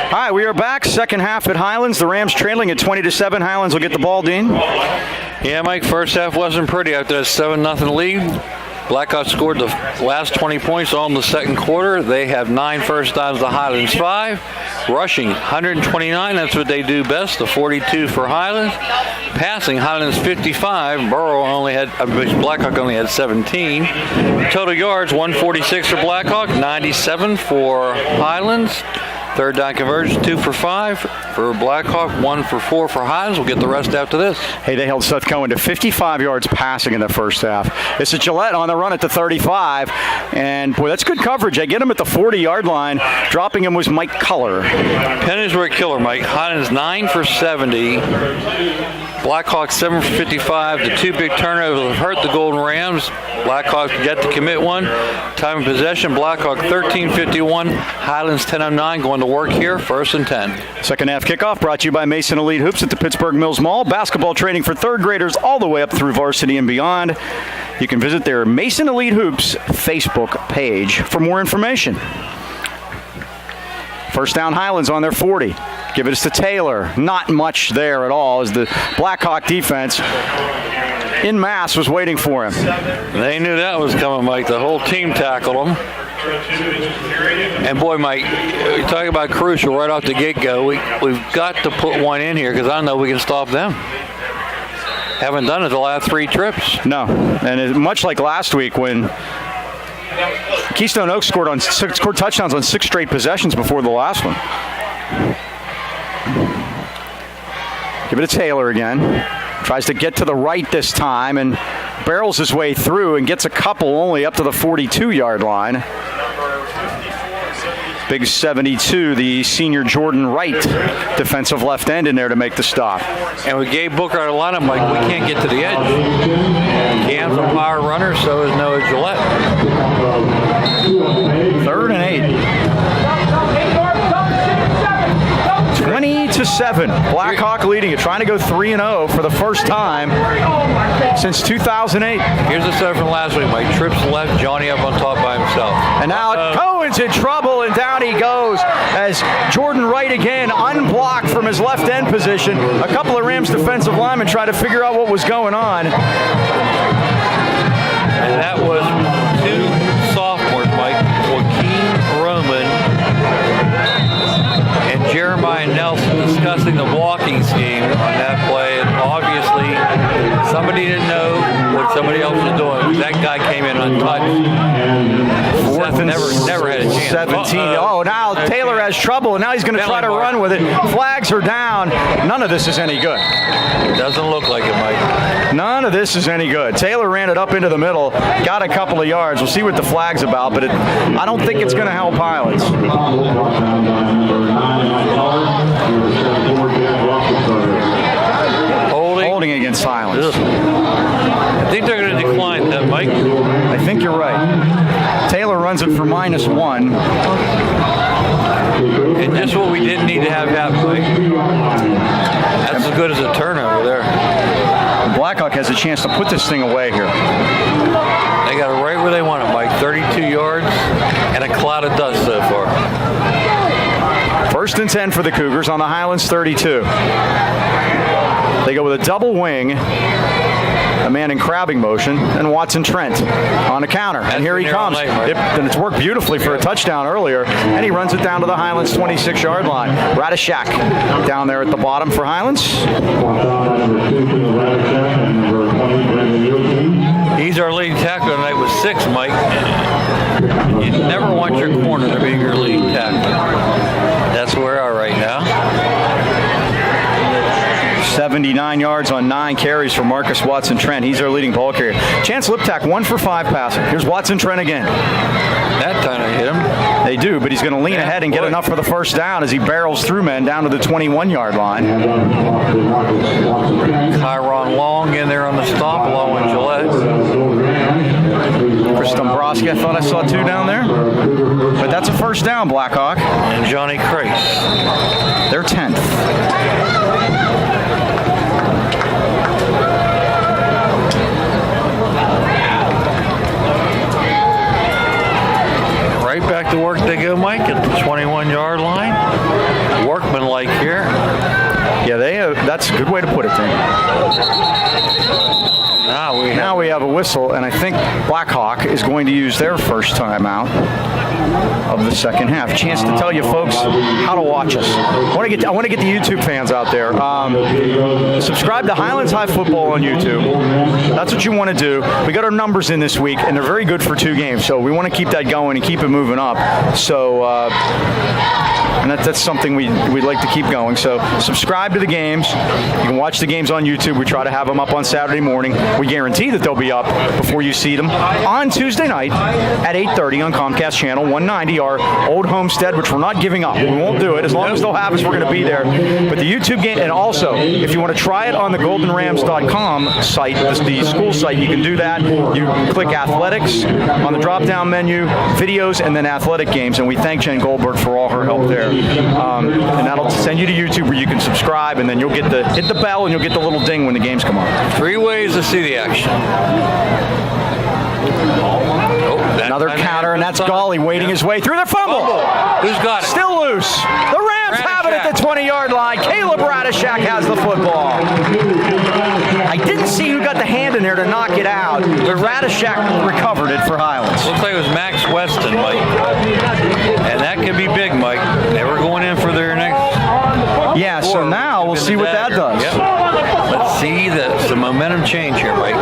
All right, we are back. Second half at Highlands. The Rams trailing at 20-7. Highlands will get the ball, Dean. Yeah, Mike, first half wasn't pretty after that 7-0 lead. Blackhawk scored the last 20 points all in the second quarter. They have 9 first downs to Highlands 5. Rushing 129, that's what they do best, the 42 for Highlands. Passing Highlands 55, Blackhawk only had 17. Total yards 146 for Blackhawk, 97 for Highlands. Third down conversion, 2 for 5 for Blackhawk, 1 for 4 for Highlands. We'll get the rest after this. Hey, they held Seth Cohen to 55 yards passing in the first half. It's a Gillette on the run at the 35. And, boy, that's good coverage. They get him at the 40-yard line. Dropping him was Mike Culler. Pennies were a killer, Mike. Highlands 9 for 70. Blackhawks 7 for 55. The 2 big turnovers hurt the Golden Rams. Blackhawks get to commit one. Time of possession, Blackhawk 13:51. Highlands 10:09 going to work here. 1st and 10. Second half kickoff brought to you by Mason Elite Hoops at the Pittsburgh Mills Mall. Basketball training for third graders all the way up through varsity and beyond. You can visit their Mason Elite Hoops Facebook page for more information. First down, Highlands on their 40. Give it to Taylor. Not much there at all as the Blackhawk defense in mass was waiting for him. They knew that was coming, Mike. The whole team tackled him. And boy, Mike, you're talking about crucial right off the get-go. We've got to put one in here because I know we can stop them. Haven't done it the last 3 trips. No, and much like last week when Keystone Oaks scored touchdowns on 6 straight possessions before the last one. Give it to Taylor again. Tries to get to the right this time and barrels his way through and gets a couple only up to the 42-yard line. Big 72, the senior Jordan Wright, defensive left end in there to make the stop. And with Gabe Booker out of lineup, Mike, we can't get to the edge. Cam's a power runner, so is Noah Gillette. 3rd and 8. 20-7. Blackhawk leading it, trying to go 3-0 for the first time since 2008. Here's the set from last week, Mike. Trips left, Johnny up on top by himself. And now Cohen's in trouble, and down he goes as Jordan Wright again unblocked from his left end position. A couple of Rams defensive linemen tried to figure out what was going on. And that was 2 sophomores, Mike. Joaquin Roman and Jeremiah Nelson discussing the blocking scheme on that play. And obviously, somebody didn't know what somebody else was doing. That guy came in untouched. Seth never had a chance. 17. Oh, now Taylor has trouble, and now he's going to try to run with it. Flags are down. None of this is any good. Doesn't look like it, Mike. None of this is any good. Taylor ran it up into the middle, got a couple of yards. We'll see what the flag's about, but I don't think it's going to help Highlands. Holding against Highlands. I think they're going to decline that, Mike. I think you're right. Taylor runs it for -1. And that's what we didn't need to have happen, Mike. That's as good as a turnover there. Blackhawk has a chance to put this thing away here. They got it right where they want it, Mike. 32 yards and a cloud of dust so far. 1st and 10 for the Cougars on the Highlands 32. They go with a double wing, a man in crabbing motion, and Watson Trent on a counter. And here he comes. And it's worked beautifully for a touchdown earlier. And he runs it down to the Highlands 26-yard line. Radishak down there at the bottom for Highlands. He's our leading tackler tonight with 6, Mike. You never want your corner to be your leading tackler. That's where we are right now. 79 yards on 9 carries for Marcus Watson Trent. He's our leading ball carrier. Chance Liptak 1 for 5 passing. Here's Watson Trent again. That time they hit him. They do, but he's going to lean ahead and get enough for the first down as he barrels through men down to the 21-yard line. Kyron Long in there on the stop along with Gillette. Chris Dombrowski, I thought I saw 2 down there. But that's a first down, Blackhawk. And Johnny Crace. They're 10th. Right back to work they go, Mike, at the 21-yard line. That's a good way to put it, Dan. Now we have a whistle, and I think Blackhawk is going to use their first timeout of the second half. Chance to tell you folks how to watch us. I want to get the YouTube fans out there. Subscribe to Highlands High Football on YouTube. That's what you want to do. We got our numbers in this week, and they're very good for 2 games. So we want to keep that going and keep it moving up. So. And that's something we'd like to keep going. So subscribe to the games. You can watch the games on YouTube. We try to have them up on Saturday morning. We guarantee that they'll be up before you see them on Tuesday night at 8:30 on Comcast Channel 190, our old homestead, which we're not giving up. We won't do it. As long as they'll have us, we're going to be there. But the YouTube game, and also, if you want to try it on the goldenrams.com site, the school site, you can do that. You click athletics on the drop-down menu, videos, and then athletic games. And we thank Jen Goldberg for all her help there. And that'll send you to YouTube where you can subscribe, and then you'll hit the bell, and you'll get the little ding when the games come on. 3 ways to see the action. Another counter, and that's Gawley waiting his way through the fumble. Who's got it? Still loose. The Rams have it at the 20-yard line. Caleb Radishak has the football. I didn't see who got the hand in there to knock it out, but Radishak recovered it for Highlands. Looks like it was Max Weston, Mike. And that could be big, Mike. They were going in for their next. Yeah, so now we'll see what that does. Yep. Let's see the momentum change here, Mike.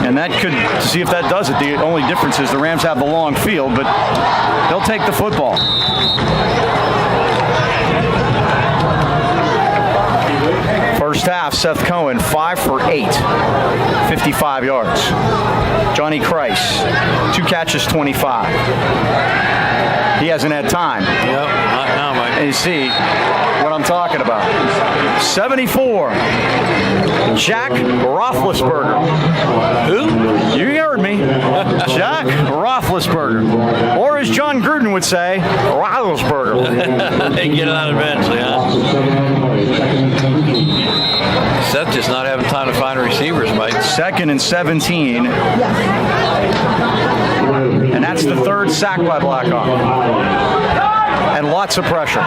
And that could, see if that does it. The only difference is the Rams have the long field, but they'll take the football. First half, Seth Cohen, 5 for 8, 55 yards. Johnny Christ, 2 catches, 25. He hasn't had time. Yep, not now, Mike. And you see what I'm talking about. 74, Jack Roethlisberger. Who? You heard me. Jack Roethlisberger. Or as John Gruden would say, Roethlisberger. They get it out eventually, huh? Seth just not having time to find receivers, Mike. 2nd and 17. And that's the 3rd sack by Blackhawk. And lots of pressure.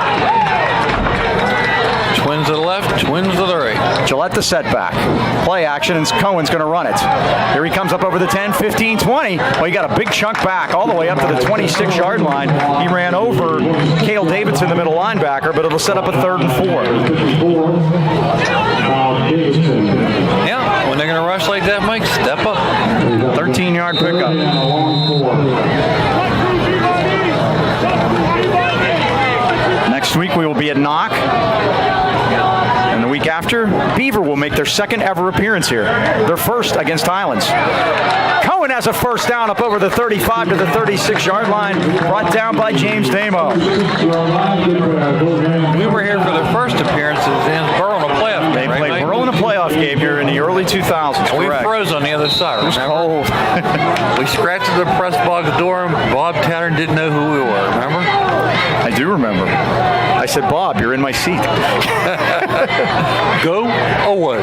Twins to the left, twins to the right. Gillette the setback. Play action, and Cohen's going to run it. Here he comes up over the 10, 15, 20. Well, he got a big chunk back all the way up to the 26-yard line. He ran over Cale Davidson, the middle linebacker, but it'll set up a 3rd and 4. Yeah, when they're going to rush like that, Mike, step up. 13-yard pickup. Next week we will be at Knock. And the week after, Beaver will make their 2nd ever appearance here. Their first against Highlands. Cohen has a first down up over the 35 to the 36-yard line, brought down by James Damo. We were here for their first appearances in Burrow in a playoff game. They played right, Burrow in a playoff game here in the early 2000s. And we correct. froze on the other side. It was cold. We scratched at the press box door, and Bob Tattern didn't know who we were, remember? I do remember. I said, Bob, you're in my seat. Go away.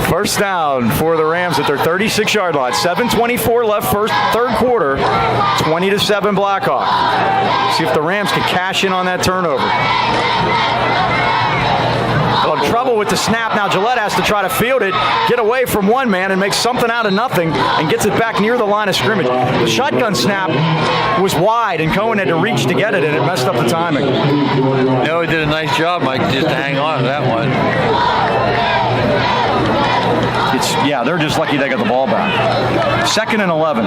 First down for the Rams at their 36-yard line. 7:24 left, 3rd quarter. 20-7 Blackhawk. See if the Rams can cash in on that turnover. Well, trouble with the snap. Now Gillette has to try to field it, get away from one man, and make something out of nothing, and gets it back near the line of scrimmage. The shotgun snap was wide, and Cohen had to reach to get it, and it messed up the timing. No, he did a nice job, Mike, just to hang on to that one. Yeah, they're just lucky they got the ball back. 2nd and 11.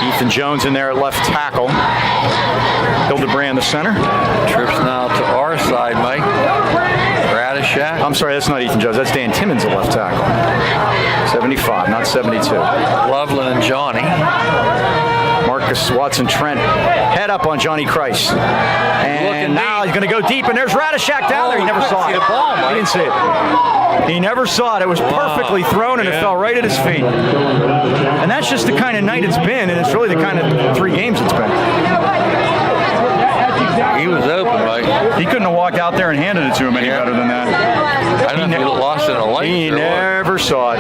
Ethan Jones in there at left tackle. Hildebrand the center. Trips now to our side, Mike. Radishak. I'm sorry, that's not Ethan Jones. That's Dan Timmons at left tackle. 75, not 72. Loveland and Johnny. Marcus Watson Trent head up on Johnny Christ. And now he's going to go deep, and there's Radishak down there. He never saw it. The ball, Mike. He didn't see it. He never saw it. It was perfectly thrown, and it fell right at his feet. And that's just the kind of night it's been, and it's really the kind of 3 games it's been. He was open, Mike. He couldn't have walked out there and handed it to him any better than that. I don't know if he lost in a light. He never saw it.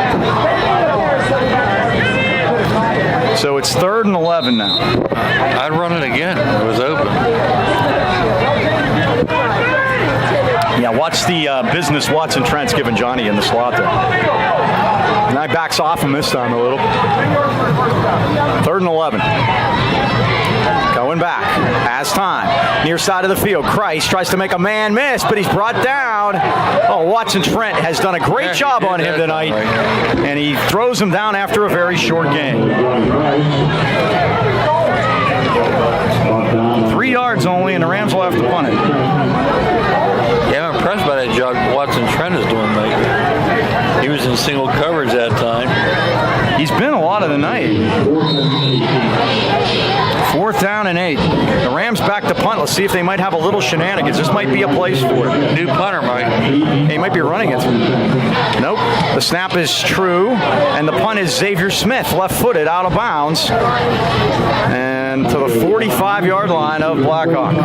So it's 3rd and 11 now. I'd run it again. It was open. Yeah, watch the business Watson Trent's giving Johnny in the slot there. And I backs off him this time a little. 3rd and 11. Going back. Has time. Near side of the field. Christ tries to make a man miss, but he's brought down. Oh, Watson Trent has done a great job on him tonight. And he throws him down after a very short game. 3 yards only, and the Rams will have to punt it. Yeah, I'm impressed by that job Watson Trent is doing, Mike. He was in single coverage that time. He's been a lot of the night. 4th down and 8. The Rams back to punt. Let's see if they might have a little shenanigans. This might be a place for it. New punter, Mike. He might be running it. Nope. The snap is true, and the punt is Xavier Smith, left-footed, out of bounds. And to the 45-yard line of Blackhawk.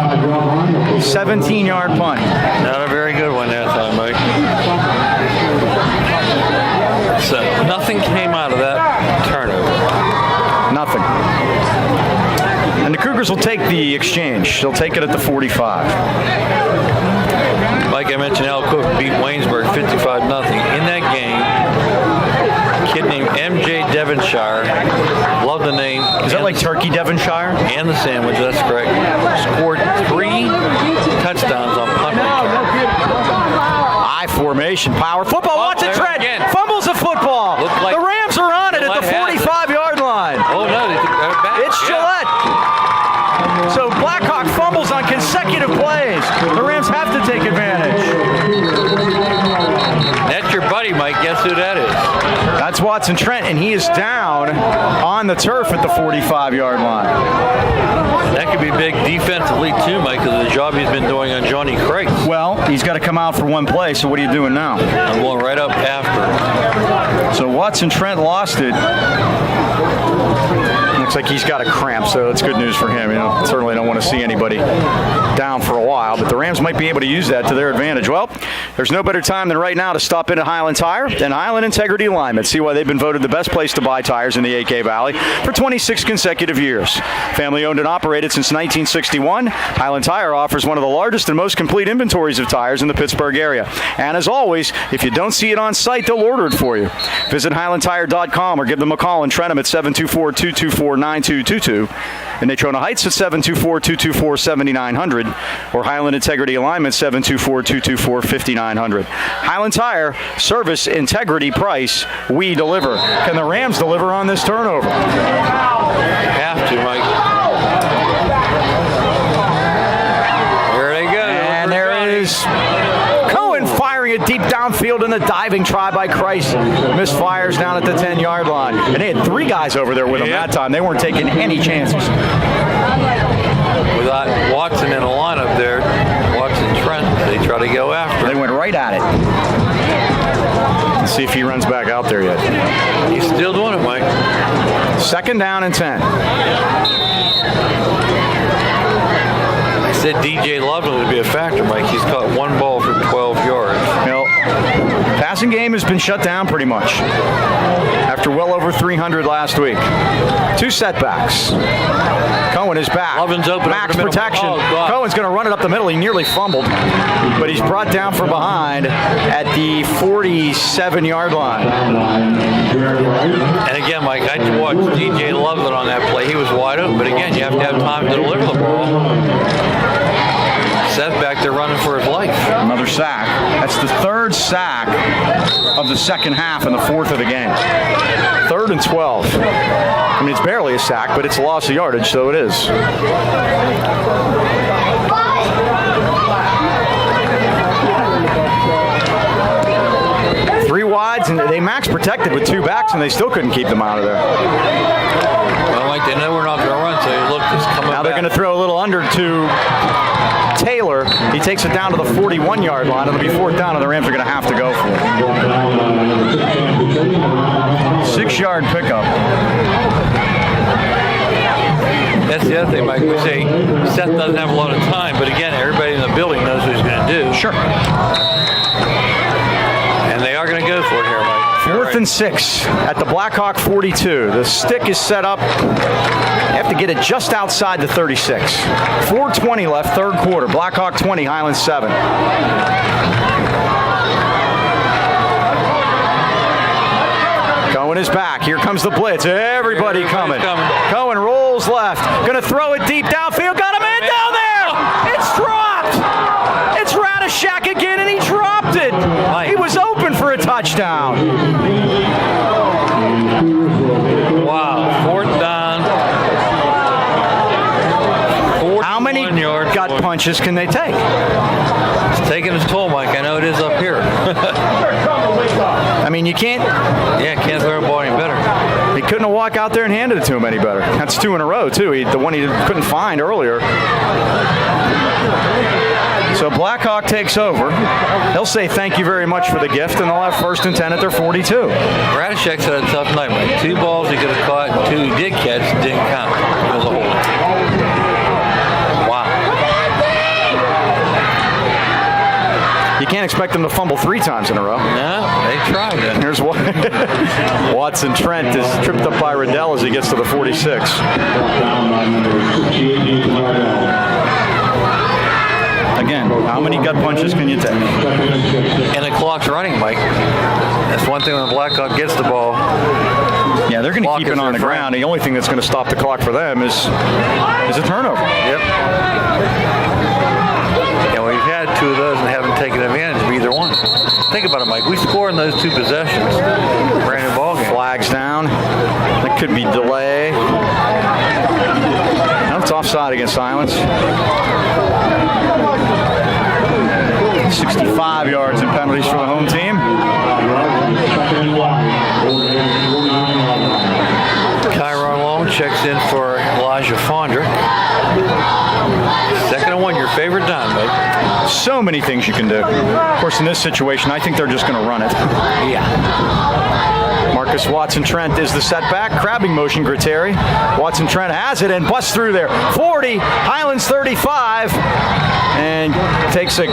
17-yard punt. Not a very good one that time, Mike. So nothing came out of that turnover. Nothing. And the Cougars will take the exchange. They'll take it at the 45. Like I mentioned, Al Cook beat Waynesburg 55-0. In that game, a kid named M.J. Devonshire, love the name. Is that like Turkey Devonshire? And the sandwich, that's correct. Scored 3 touchdowns on punt return. I formation, power, football, watch it tread, fumbles the football. Like the Rams are on it at the 45-yard line. Oh no, they took it back. It's Gillette. So Blackhawk fumbles on consecutive plays. The Rams have to take advantage. That's your buddy, Mike. Guess who that is? That's Watson Trent, and he is down on the turf at the 45-yard line. That could be big defensively too, Mike, because of the job he's been doing on Johnny Craig. Well, he's got to come out for one play, so what are you doing now? I'm going right up after. So Watson Trent lost it. Looks like he's got a cramp, so that's good news for him. You know, certainly don't want to see anybody down for a while, but the Rams might be able to use that to their advantage. Well, there's no better time than right now to stop in at Highland Tire and Highland Integrity Alignment. See why they've been voted the best place to buy tires in the AK Valley for 26 consecutive years. Family owned and operated since 1961, Highland Tire offers one of the largest and most complete inventories of tires in the Pittsburgh area. And as always, if you don't see it on site, they'll order it for you. Visit HighlandTire.com or give them a call in Trentham at 724-224-9222. In Natrona Heights at 724-224-7900 or Highland Integrity Alignment 724-224-5900. Highland Tire, service, integrity, price, we deliver. Can the Rams deliver on this turnover? Have to, Mike. There they go. And there it is. Cohen firing it deep downfield in the diving try by Christ. Misfires down at the 10-yard line. And they had 3 guys over there with him that time. They weren't taking any chances. Without Watson in the lineup there, Watson Trent, they try to go after. They went right at it. Let's see if he runs back out there yet. He's still doing it, Mike. 2nd down and 10. I said DJ Loveland would be a factor, Mike. He's caught 1 ball for 12 yards. You know, passing game has been shut down pretty much after well over 300 last week. 2 setbacks. Cohen is back. Loveland's open. Max protection. Cohen's going to run it up the middle. He nearly fumbled, but he's brought down from behind at the 47-yard line. And again, Mike, I watched DJ Loveland on that play. He was wide open, but again, you have to have time to deliver the ball. Seth back there running for his life. Another sack. That's the 3rd sack of the second half and the 4th of the game. 3rd and 12. I mean, it's barely a sack, but it's a loss of yardage, so it is. Three wides, and they max protected with 2 backs, and they still couldn't keep them out of there. Well, Mike, they know we're not going to run, so look, it's coming now they're going to throw a little under to Taylor. He takes it down to the 41-yard line. It'll be 4th down, and the Rams are going to have to go for it. 6-yard pickup. That's the other thing, Mike. We say Seth doesn't have a lot of time, but again, everybody in the building knows what he's going to do. Sure. And they are going to go for it here, Mike. 4th 4th and 6 at the Blackhawk 42. The stick is set up. They have to get it just outside the 36. 4:20 left, third quarter. Blackhawk 20, Highlands 7. Cohen is back. Here comes the blitz. Everybody coming. Cohen rolls left. Going to throw it deep downfield. Got a man down there. It's dropped. It's Radishak again, and he dropped it. He was open for a touchdown. Wow. 4th down. How many gut punches can they take? It's taking its toll, Mike. I know it is up here. I mean, you can't. Yeah, can't throw a ball any better. He couldn't have walked out there and handed it to him any better. That's 2 in a row, too. The one he couldn't find earlier. So Blackhawk takes over. He'll say thank you very much for the gift, and they'll have 1st and 10 at their 42. Radishak's had a tough night, Mike. 2 balls he could have caught, and 2 he did catch, didn't count. It was a hole. Wow. You can't expect them to fumble 3 times in a row. No, they tried it. Here's what Watson Trent is tripped up by Riddell as he gets to the 46. Again, how many gut punches can you take? And the clock's running, Mike. That's one thing when the Blackhawk gets the ball. Yeah, they're going to keep it on the ground. The only thing that's going to stop the clock for them is a turnover. Yep. And we've had 2 of those and haven't taken advantage of either one. Think about it, Mike. We score in those 2 possessions. Brand new ball game. Flags down. That could be delay. No, it's offside against Highlands. 65 yards in penalties for the home team. Kyron Long checks in for Elijah Fondrick. 2nd and 1, your favorite down, Mike. So many things you can do. Of course, in this situation, I think they're just going to run it. Yeah. Marcus Watson Trent is the setback. Crabbing motion, Griteri. Watson Trent has it and busts through there. 40, Highlands 35, and takes a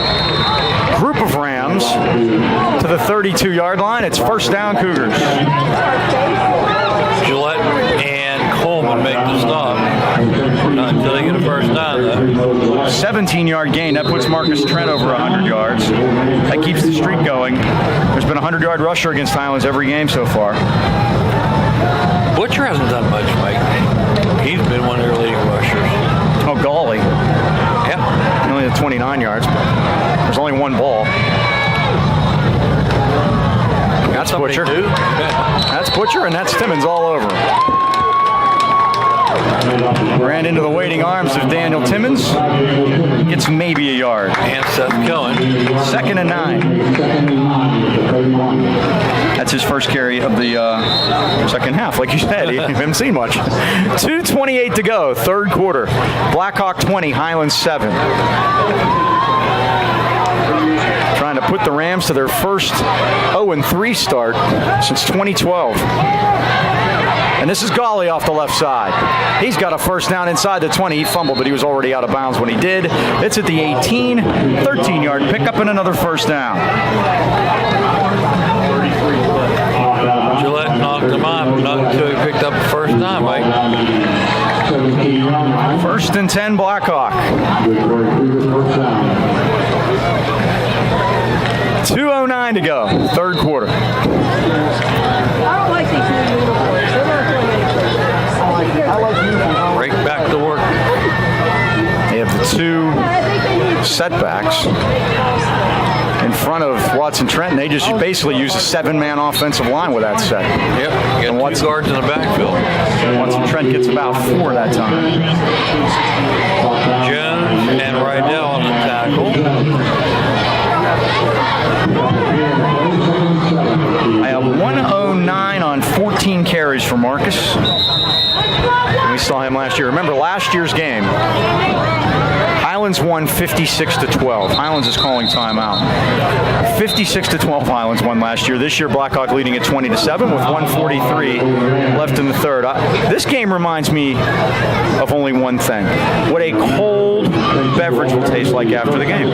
group of Rams to the 32-yard line. It's 1st down, Cougars. Gillette and Coleman make the stop. Not until they get a 1st down, though. 17-yard gain. That puts Marcus Trent over 100 yards. That keeps the streak going. There's been a 100-yard rusher against Highlands every game so far. Butcher hasn't done much, Mike. He's been one of their leading rushers. Oh, Gawley. Yep. He only had 29 yards. There's only 1 ball. That's Butcher. That's Butcher, and that's Timmons all over. Ran into the waiting arms of Daniel Timmons. Gets maybe a yard. And Seth Cohen. 2nd and 9. That's his first carry of the second half. Like you said, he haven't seen much. 2:28 to go, third quarter. Blackhawk 20, Highlands 7. Trying to put the Rams to their first 0-3 start since 2012. And this is Gawley off the left side. He's got a 1st down inside the 20. He fumbled, but he was already out of bounds when he did. It's at the 18, 13-yard pickup and another 1st down. Gillette knocked him off, not until he picked up the 1st down, Mike. 1st and 10, Blackhawk. 2:09 to go, third quarter. I don't like these uniforms. They're not doing anything. I like uniforms. Right back to work. They have the 2 setbacks in front of Watson Trent, and they just basically use a 7-man offensive line with that set. Yep, you got 2 guards in the backfield. Watson Trent gets about 4 that time. Jones and Rydell on the tackle. I have 109 on 14 carries for Marcus. And we saw him last year. Remember last year's game, Highlands won 56-12. Highlands is calling timeout. 56-12 Highlands won last year. This year Blackhawk leading at 20-7 with 1:43 left in the third. This game reminds me of only one thing. What a cold, beverage will taste like after the game.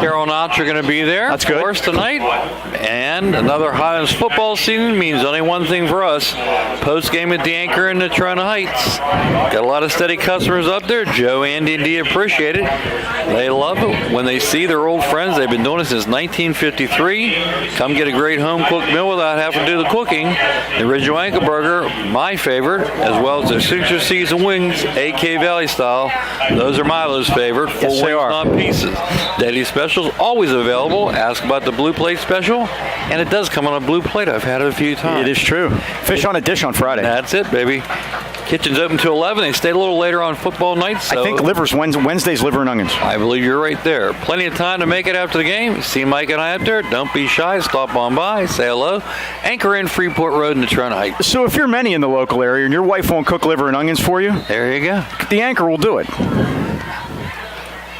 Carol Notch are going to be there. That's good. Of course, tonight. And another Highlands football season means only one thing for us. Post-game at the Anchor in Natrona Heights. Got a lot of steady customers up there. Joe, Andy, and Dee appreciate it. They love it when they see their old friends. They've been doing it since 1953. Come get a great home-cooked meal without having to do the cooking. The original Anchor Burger, my favorite, as well as their signature seasoned wings, AK Valley style. Those are Milo's favorite. Full Yes, they wings, are. not pieces. Daily specials always available. Ask about the blue plate special, and it does come on a blue plate. I've had it a few times. It is true. Fish on a dish on Friday. That's it, baby. Kitchen's open till 11. They stay a little later on football nights. So I think Wednesday's liver and onions. I believe you're right there. Plenty of time to make it after the game. See Mike and I out there. Don't be shy. Stop on by. Say hello. Anchor in Freeport Road in Natrona Heights. So if you're many in the local area and your wife won't cook liver and onions for you, There you go. the Anchor will do it.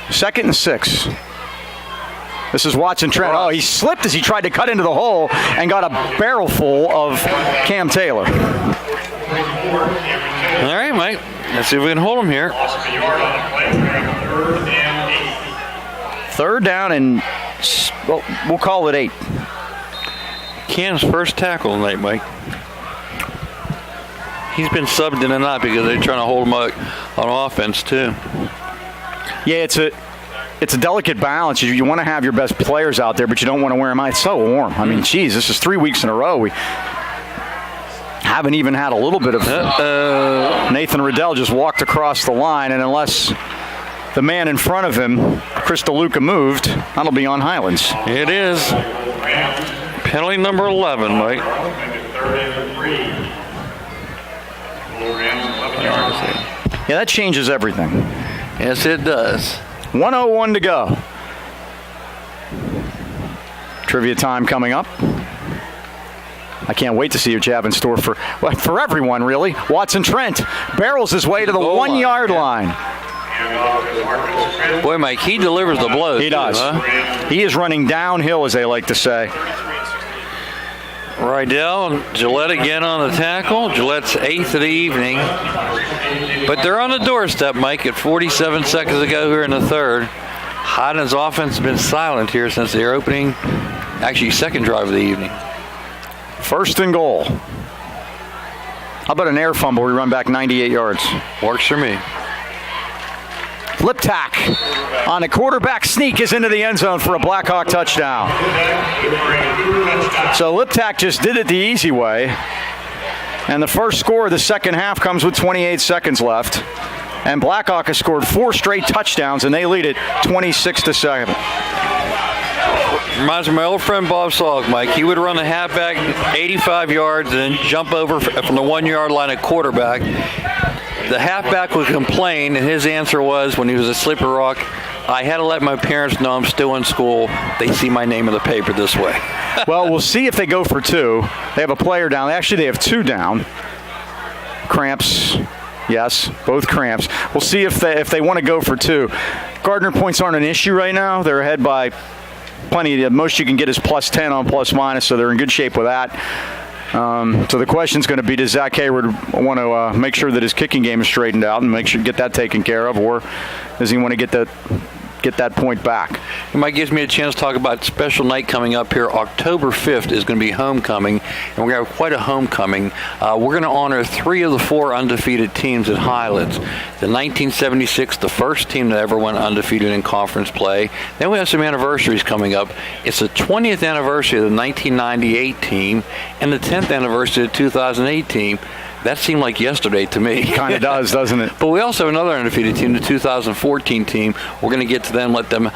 2nd and 6. This is Watson Trent. Oh, he slipped as he tried to cut into the hole and got a barrel full of Cam Taylor. All right, Mike. Let's see if we can hold him here. 3rd down and, well, we'll call it 8. Cam's first tackle tonight, Mike. He's been subbed in and out because they're trying to hold him up on offense, too. Yeah, it's a delicate balance. You want to have your best players out there, but you don't want to wear them out. It's so warm. I mean, geez, this is 3 weeks in a row. We haven't even had a little bit of Nathan Riddell just walked across the line, and unless the man in front of him, Chris DeLuca, moved, that'll be on Highlands. It is. Penalty number 11, Mike. Yeah, that changes everything. Yes, it does. 1:01 to go. Trivia time coming up. I can't wait to see what you have in store for everyone, really. Watson Trent barrels his way to the Goal 1 yard line, line. Boy, Mike, he delivers the blows. He does. Huh? He is running downhill, as they like to say. Rydell and Gillette again on the tackle. Gillette's 8th of the evening. But they're on the doorstep, Mike, at 47 seconds ago here in the 3rd. Highlands offense has been silent here since their opening, actually second drive of the evening. 1st and goal. How about an air fumble? We run back 98 yards. Works for me. Lip tack on a quarterback sneak is into the end zone for a Blackhawk touchdown. So Lip tack just did it the easy way. And the first score of the second half comes with 28 seconds left. And Blackhawk has scored 4 straight touchdowns, and they lead it 26-7. Reminds me of my old friend Bob Salk, Mike. He would run the halfback 85 yards and then jump over from the 1 yard line at quarterback. The halfback would complain, and his answer was, when he was at Slippery Rock, I had to let my parents know I'm still in school. They see my name in the paper this way. Well, we'll see if they go for 2. They have a player down. Actually, they have 2 down. Cramps. Yes, both cramps. We'll see if they want to go for 2. Gardner points aren't an issue right now. They're ahead by plenty. The most you can get is +10 on +-, so they're in good shape with that. So the question's going to be, does Zach Hayward want to make sure that his kicking game is straightened out and make sure get that taken care of, or does he want to get that point back? It might gives me a chance to talk about special night coming up here. October 5th is going to be homecoming, and we're going to have quite a homecoming. We're going to honor 3 of the 4 undefeated teams at Highlands. The 1976, the first team that ever went undefeated in conference play. Then we have some anniversaries coming up. It's the 20th anniversary of the 1998 team and the 10th anniversary of the 2008 team. That seemed like yesterday to me. Kind of does, doesn't it? But we also have another undefeated team, the 2014 team. We're going to get to them, let them,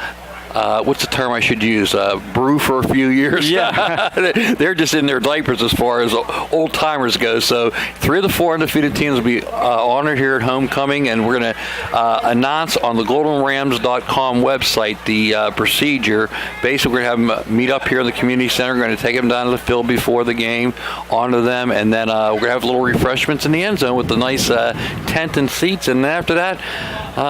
what's the term I should use, brew for a few years? Yeah. They're just in their diapers as far as old-timers go. So 3 of the 4 undefeated teams will be honored here at homecoming, and we're going to announce on the goldenrams.com website the procedure. Basically, we're going to have them meet up here in the community center. We're going to take them down to the field before the game, honor them, and then we're going to have little refreshments in the end zone with the nice tent and seats. And after that,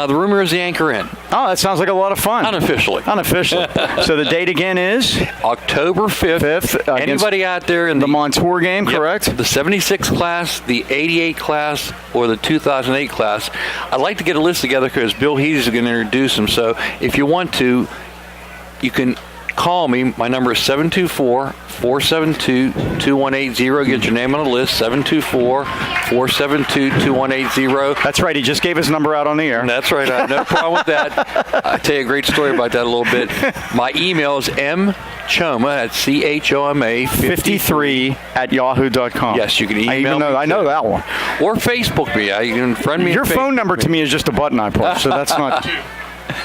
the rumor is the Anchor Inn. Oh, that sounds like a lot of fun. Unofficially. Unofficially. So the date again is? October 5th. Anybody out there in the Montour game, correct? The 76 class, the 88 class, or the 2008 class. I'd like to get a list together because Bill Heath is going to introduce them. So if you want to, you can call me. My number is 724-472-2180. Get your name on the list, 724-472-2180. That's right. He just gave his number out on the air. That's right. I have no problem with that. I'll tell you a great story about that a little bit. My email is Choma at CHOMA 53 at yahoo.com. Yes, you can email me. I know that one. Or Facebook me. You can friend me. Your phone number to me is just a button I push, so that's not.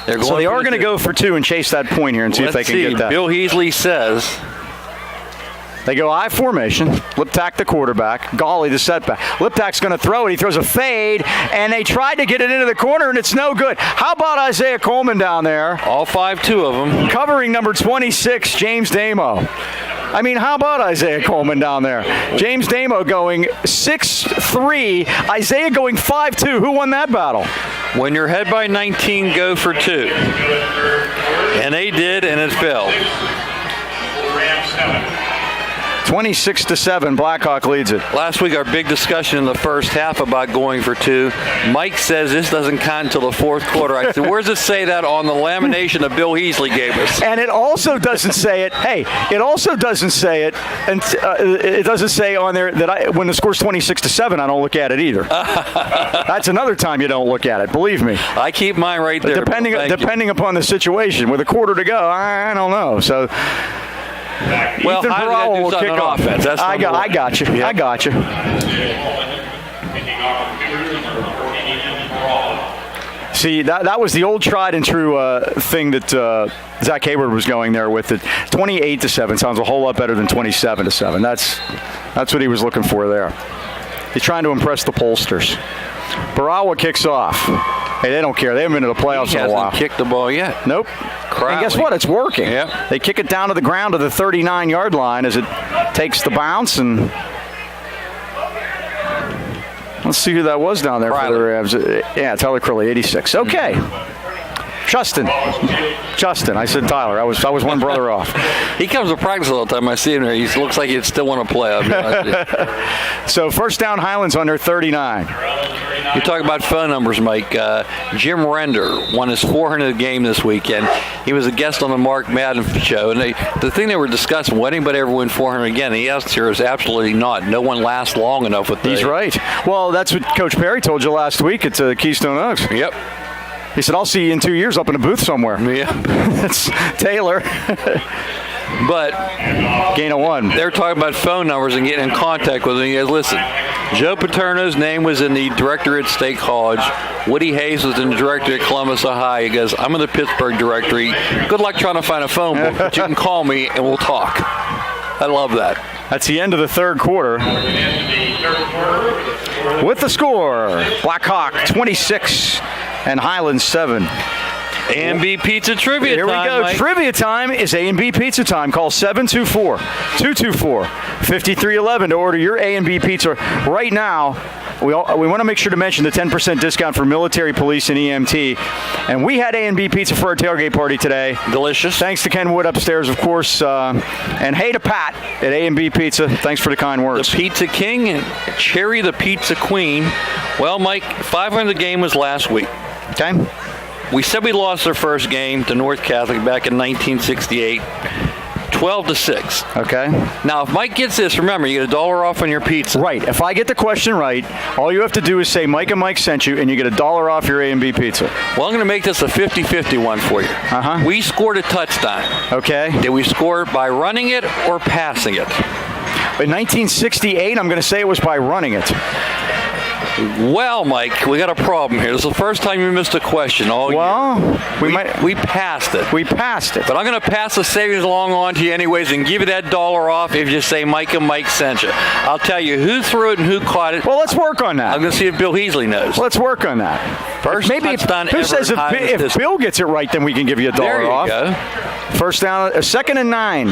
So they are going to go for 2 and chase that point here and see if they can get that. Bill Heasley says. They go I formation. Liptak the quarterback. Golly, the setback. Liptak's going to throw it. He throws a fade, and they tried to get it into the corner, and it's no good. How about Isaiah Coleman down there? All 5-2 of them. Covering number 26, James Damo. I mean, how about Isaiah Coleman down there? James Damo going 6-3. Isaiah going 5-2. Who won that battle? When you're ahead by 19, go for 2. And they did, and it fell. 26-7, Blackhawk leads it. Last week, our big discussion in the first half about going for 2. Mike says this doesn't count until the fourth quarter. I said, where does it say that on the lamination that Bill Heasley gave us? And it also doesn't say it. Hey, it also doesn't say it. And it doesn't say on there that when the score's 26-7, I don't look at it either. That's another time you don't look at it. Believe me. I keep mine right there. Depending upon the situation, with a quarter to go, I don't know. So. Well, Ethan Burrell will kick off. Offense. That's I got you. Yep. I got you. See, that was the old tried and true thing that Zach Hayward was going there with it. 28-7 sounds a whole lot better than 27-7. That's what he was looking for there. He's trying to impress the pollsters. Barawa kicks off. Hey, they don't care. They haven't been to the playoffs in a while. He hasn't kicked the ball yet. Nope. Crowley. And guess what? It's working. Yep. They kick it down to the ground to the 39-yard line as it takes the bounce. And let's see who that was down there for the Rams. Yeah, Tyler Crowley, 86. Okay. Justin. I said Tyler. I was one brother off. He comes to practice all the time. I see him there. He looks like he'd still want to play. So first down, Highlands on their 39. You talk about phone numbers, Mike. Jim Render won his 400th game this weekend. He was a guest on the Mark Madden show. And the thing they were discussing, will anybody ever win 400 again? And the answer is absolutely not. No one lasts long enough with that. He's right. Well, that's what Coach Perry told you last week at Keystone Oaks. Yep. He said, I'll see you in 2 years up in a booth somewhere. Yeah. That's Taylor. But gain of 1. They're talking about phone numbers and getting in contact with them. He goes, listen, Joe Paterno's name was in the directory at State College. Woody Hayes was in the directory at Columbus, Ohio. He goes, I'm in the Pittsburgh directory. Good luck trying to find a phone book, but you can call me and we'll talk. I love that. That's the end of the third quarter. With the score, Blackhawk 26 and Highlands 7. A&B Pizza Trivia Time. Here we go. Mike. Trivia time is A&B Pizza time. Call 724-224-5311 to order your A&B Pizza right now. We want to make sure to mention the 10% discount for military, police, and EMT. And we had A&B Pizza for our tailgate party today. Delicious. Thanks to Ken Wood upstairs, of course. And hey to Pat at A&B Pizza. Thanks for the kind words. The Pizza King and Cherry the Pizza Queen. Well, Mike, 500 game was last week. Okay. We said we lost our first game to North Catholic back in 1968, 12-6. Okay. Now, if Mike gets this, remember, you get $1 off on your pizza. Right. If I get the question right, all you have to do is say Mike and Mike sent you, and you get $1 off your A&B Pizza. Well, I'm going to make this a 50-50 one for you. Uh-huh. We scored a touchdown. Okay. Did we score by running it or passing it? In 1968, I'm going to say it was by running it. Well, Mike, we got a problem here. This is the first time you missed a question all year. We passed it. We passed it. But I'm going to pass the savings along on to you anyways and give you that $1 off if you say Mike and Mike sent you. I'll tell you who threw it and who caught it. Well, let's work on that. I'm going to see if Bill Heasley knows. Let's work on that. First touchdown ever. Who says if Bill gets it right, then we can give you $1 off? There you go. First down, 2nd and 9.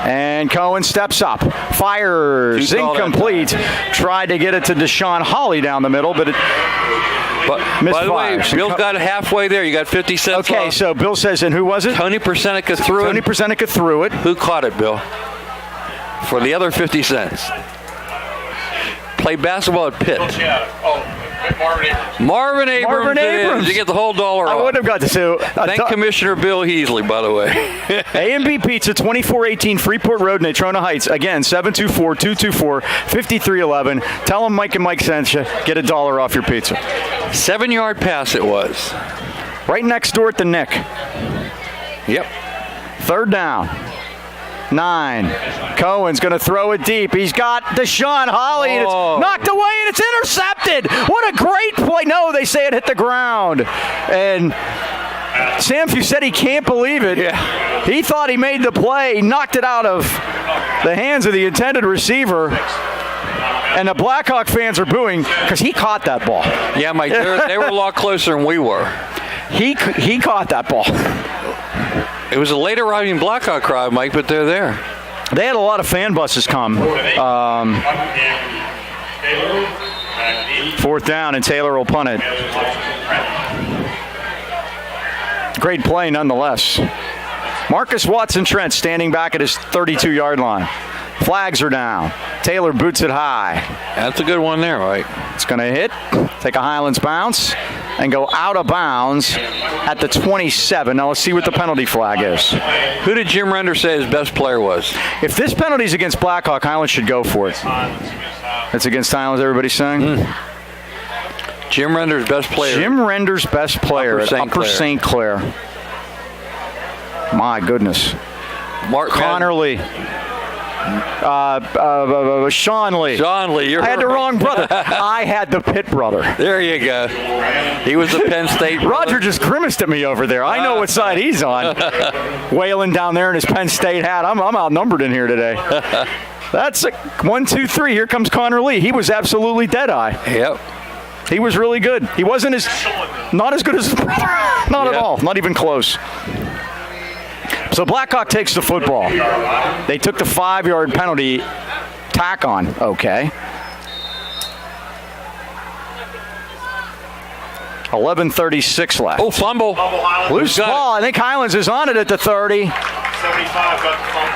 And Cohen steps up, fires, incomplete. Tried to get it to Deshaun Hawley down the middle, but But by the way, misfires. Bill's got it halfway there. You got 50 cents Okay, off. so Bill says, and who was it? Tony Persenica threw Tony it. Persenica threw it. Who caught it, Bill? For the other 50 cents. Play basketball at Pitt. Marvin Abrams. Did you get the whole dollar off? I wouldn't have got to say. Thank Commissioner Bill Heasley, by the way. A&B Pizza, 2418 Freeport Road, Natrona Heights. Again, 724-224-5311. Tell them Mike and Mike sent you. Get $1 off your pizza. 7-yard pass it was. Right next door at the Nick. Yep. 3rd down. 9. Cohen's going to throw it deep. He's got Deshaun Holly, and it's knocked away, and it's intercepted. What a great play. No, they say it hit the ground. And Sam said he can't believe it. Yeah. He thought he made the play. He knocked it out of the hands of the intended receiver. And the Blackhawk fans are booing because he caught that ball. Yeah, Mike, they were a lot closer than we were. He caught that ball. It was a late arriving Blackhawk crowd, Mike, but they're there. They had a lot of fan buses come. 4th down, and Taylor will punt it. Great play nonetheless. Marcus Watson-Trent standing back at his 32-yard line. Flags are down. Taylor boots it high. That's a good one there, Mike. It's going to hit, take a Highlands bounce, and go out of bounds at the 27. Now let's see what the penalty flag is. Who did Jim Render say his best player was? If this penalty is against Blackhawk, Highlands should go for it. It's against Highlands, everybody's saying? Jim Render's best player. Jim Render's best player at Upper St. Clair. My goodness. Mark Connor Lee. Sean Lee. Sean Lee. I had the wrong brother. I had the Pitt brother. There you go. He was the Penn State brother. Roger just grimaced at me over there. I know what side he's on. Wailing down there in his Penn State hat. I'm outnumbered in here today. That's 1, 2, 3. Here comes Connor Lee. He was absolutely dead-eye. Yep. He was really good. He wasn't not as good as his brother. Not at all. Not even close. So Blackhawk takes the football. They took the 5-yard penalty tack on. Okay. 11:36 left. Oh, fumble. Loose ball. I think Highlands is on it at the 30.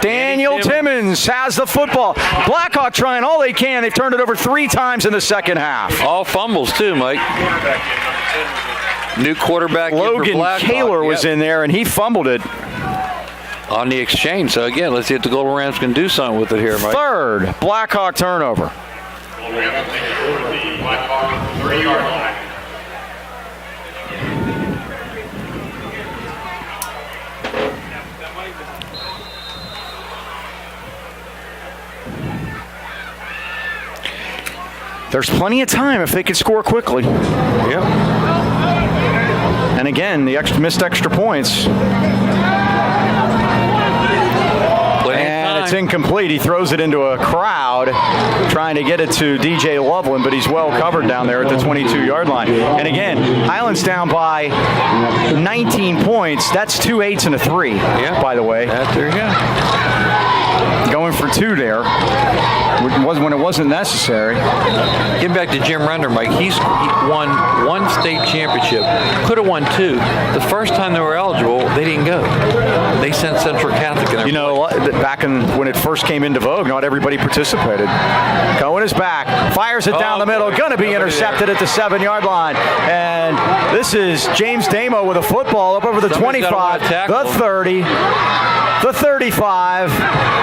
Daniel Timmons has the football. Blackhawk trying all they can. They've turned it over 3 times in the second half. All fumbles too, Mike. New quarterback. Logan Kaler was in there, and he fumbled it. On the exchange. So again, let's see if the Golden Rams can do something with it here, Mike. 3rd Blackhawk turnover. There's plenty of time if they could score quickly. Yep. And again, the missed extra points. And it's incomplete. He throws it into a crowd trying to get it to DJ Loveland, but he's well covered down there at the 22-yard line. And again, Highlands down by 19 points. That's 2 8s and a 3, by the way. There you go. Going for 2 there when it wasn't necessary. Getting back to Jim Render, Mike, he won 1 state championship. Could have won 2. The first time they were eligible, they didn't go. They sent Central Catholic in. You know, back when it first came into vogue, not everybody participated. Cohen is back, fires it down the middle, going to be intercepted at the 7-yard line. And this is James Damo with a football up over the 25, the 30, the 35,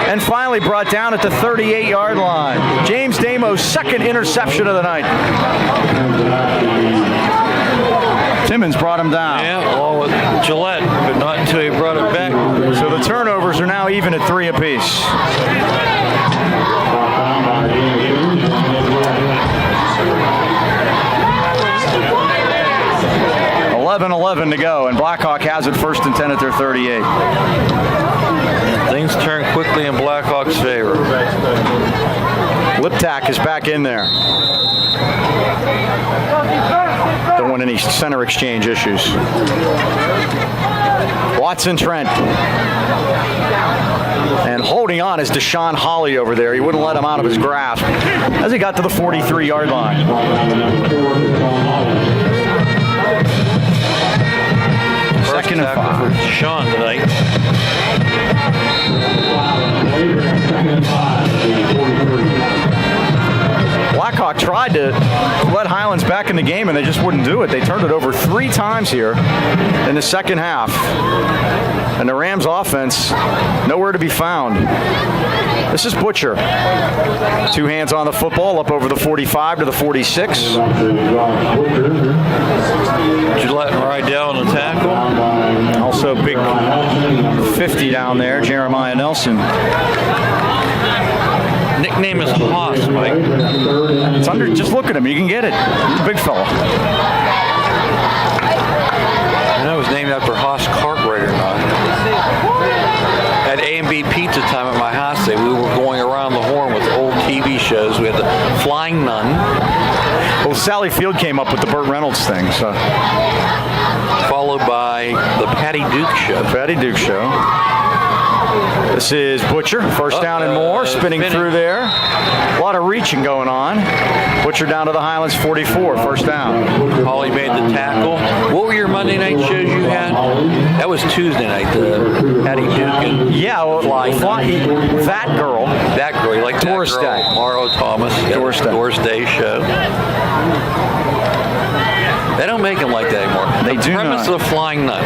and finally brought down at the 38-yard line. James Damo's 2nd interception of the night. Timmons brought him down. Yeah, all with Gillette, but not until he brought it back. So the turnovers are now even at 3 apiece. 11:11 to go, and Blackhawk has it 1st and 10 at their 38. Things turn quickly in Blackhawk's favor. Liptak is back in there. Don't want any center exchange issues. Watson-Trent. And holding on is Deshaun Holly over there. He wouldn't let him out of his grasp as he got to the 43-yard line. Sean tonight. Blackhawk tried to let Highlands back in the game, and they just wouldn't do it. They turned it over 3 times here in the second half. And the Rams offense, nowhere to be found. This is Butcher. 2 hands on the football, up over the 45 to the 46. Gillette and Rydell on the tackle. Also big 50 down there, Jeremiah Nelson. Nickname is Haas, Mike. It's under, just look at him, you can get it. He's a big fella. I know it was named after Haas Cartwright or not. At A&B Pizza time at my house today, we were going around the horn with old TV shows. We had the Flying Nun. Well, Sally Field came up with the Burt Reynolds thing, so. Followed by the Patty Duke Show. Patty Duke Show. This is Butcher, first down and more, spinning through there. A lot of reaching going on. Butcher down to the Highlands 44, first down. Holly made the tackle. What were your Monday night shows you had? That was Tuesday night, the Patty Duke and that girl. That girl, you like that Doris girl? Day. Morrow Thomas. Doris Day. Doris Day show. They don't make them like that anymore. They do not. The premise of the Flying Nun.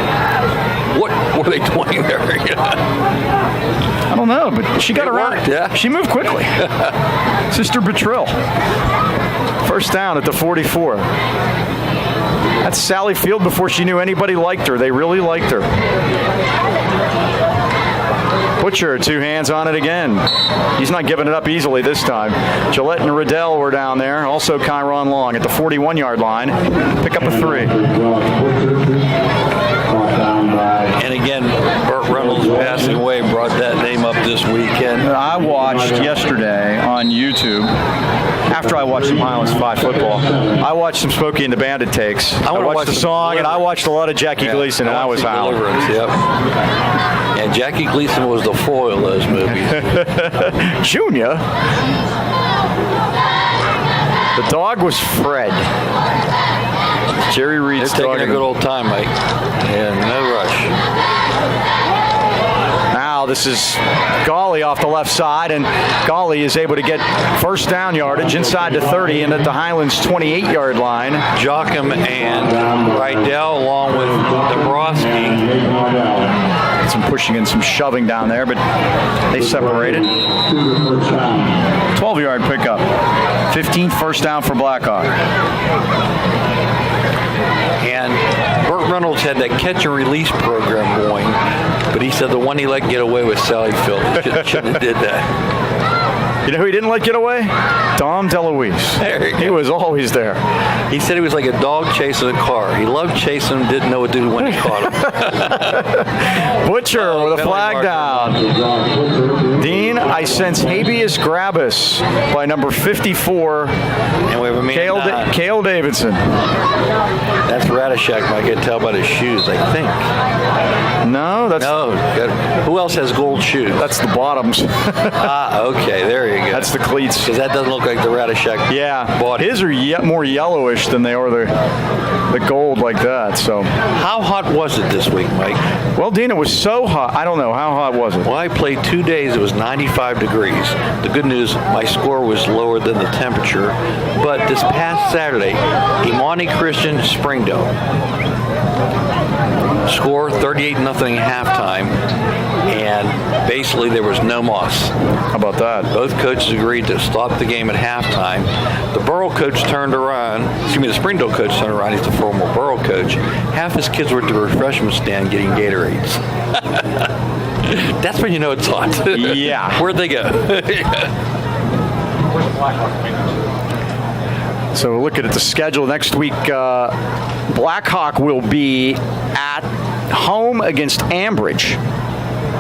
What were they doing there? I don't know, but she got around. Yeah. She moved quickly. Sister Betrill. First down at the 44. That's Sally Field before she knew anybody liked her. They really liked her. Butcher, 2 hands on it again. He's not giving it up easily this time. Gillette and Riddell were down there. Also Kyron Long at the 41-yard line. Pick up a 3. And again, Burt Reynolds passing away brought that name up this weekend. I watched yesterday on YouTube, after I watched some Highlands 5 football, I watched some Smokey and the Bandit takes. I watched the song, and I watched a lot of Jackie Gleason, and I was howling. Yep. And Jackie Gleason was the foil of those movies. Junior. The dog was Fred. Jerry Reed's They're dog. taking a good old time, Mike. And no rush. Now this is Gawley off the left side, and Gawley is able to get first down yardage inside the 30 and at the Highlands 28-yard line. Jocham and Rydell along with Dabrowski. Some pushing and some shoving down there, but they separated. 12-yard pickup. 15th first down for Blackhawk. And Burt Reynolds had that catch and release program going, but he said the one he let get away with Sally Field. Shouldn't have did that. You know who he didn't let get away? Dom DeLuise. He was always there. He said he was like a dog chasing a car. He loved chasing him, didn't know what to do when he caught him. Butcher with a flag down. Dean, I sense habeas grabus by number 54, and we have a man Cale Davidson. That's Radishak, I can tell by his shoes, I think. No, that's... No. Who else has gold shoes? That's the bottoms. Okay, there you go. That's the cleats. Because that doesn't look like the Radishak. Yeah, body. His are more yellowish than they are the gold like that. So, how hot was it this week, Mike? Well, Dean, it was so hot. I don't know. How hot was it? Well, I played 2 days. It was 95 degrees. The good news, my score was lower than the temperature. But this past Saturday, Imani Christian Springdale. Score 38-0 halftime, and basically there was no moss. How about that? Both coaches agreed to stop the game at halftime. The Borough coach turned around, the Springdale coach turned around, he's the former Borough coach. Half his kids were at the refreshment stand getting Gatorades. That's when you know it's hot. Yeah. Where'd they go? So we're looking at the schedule next week. Blackhawk will be at home against Ambridge.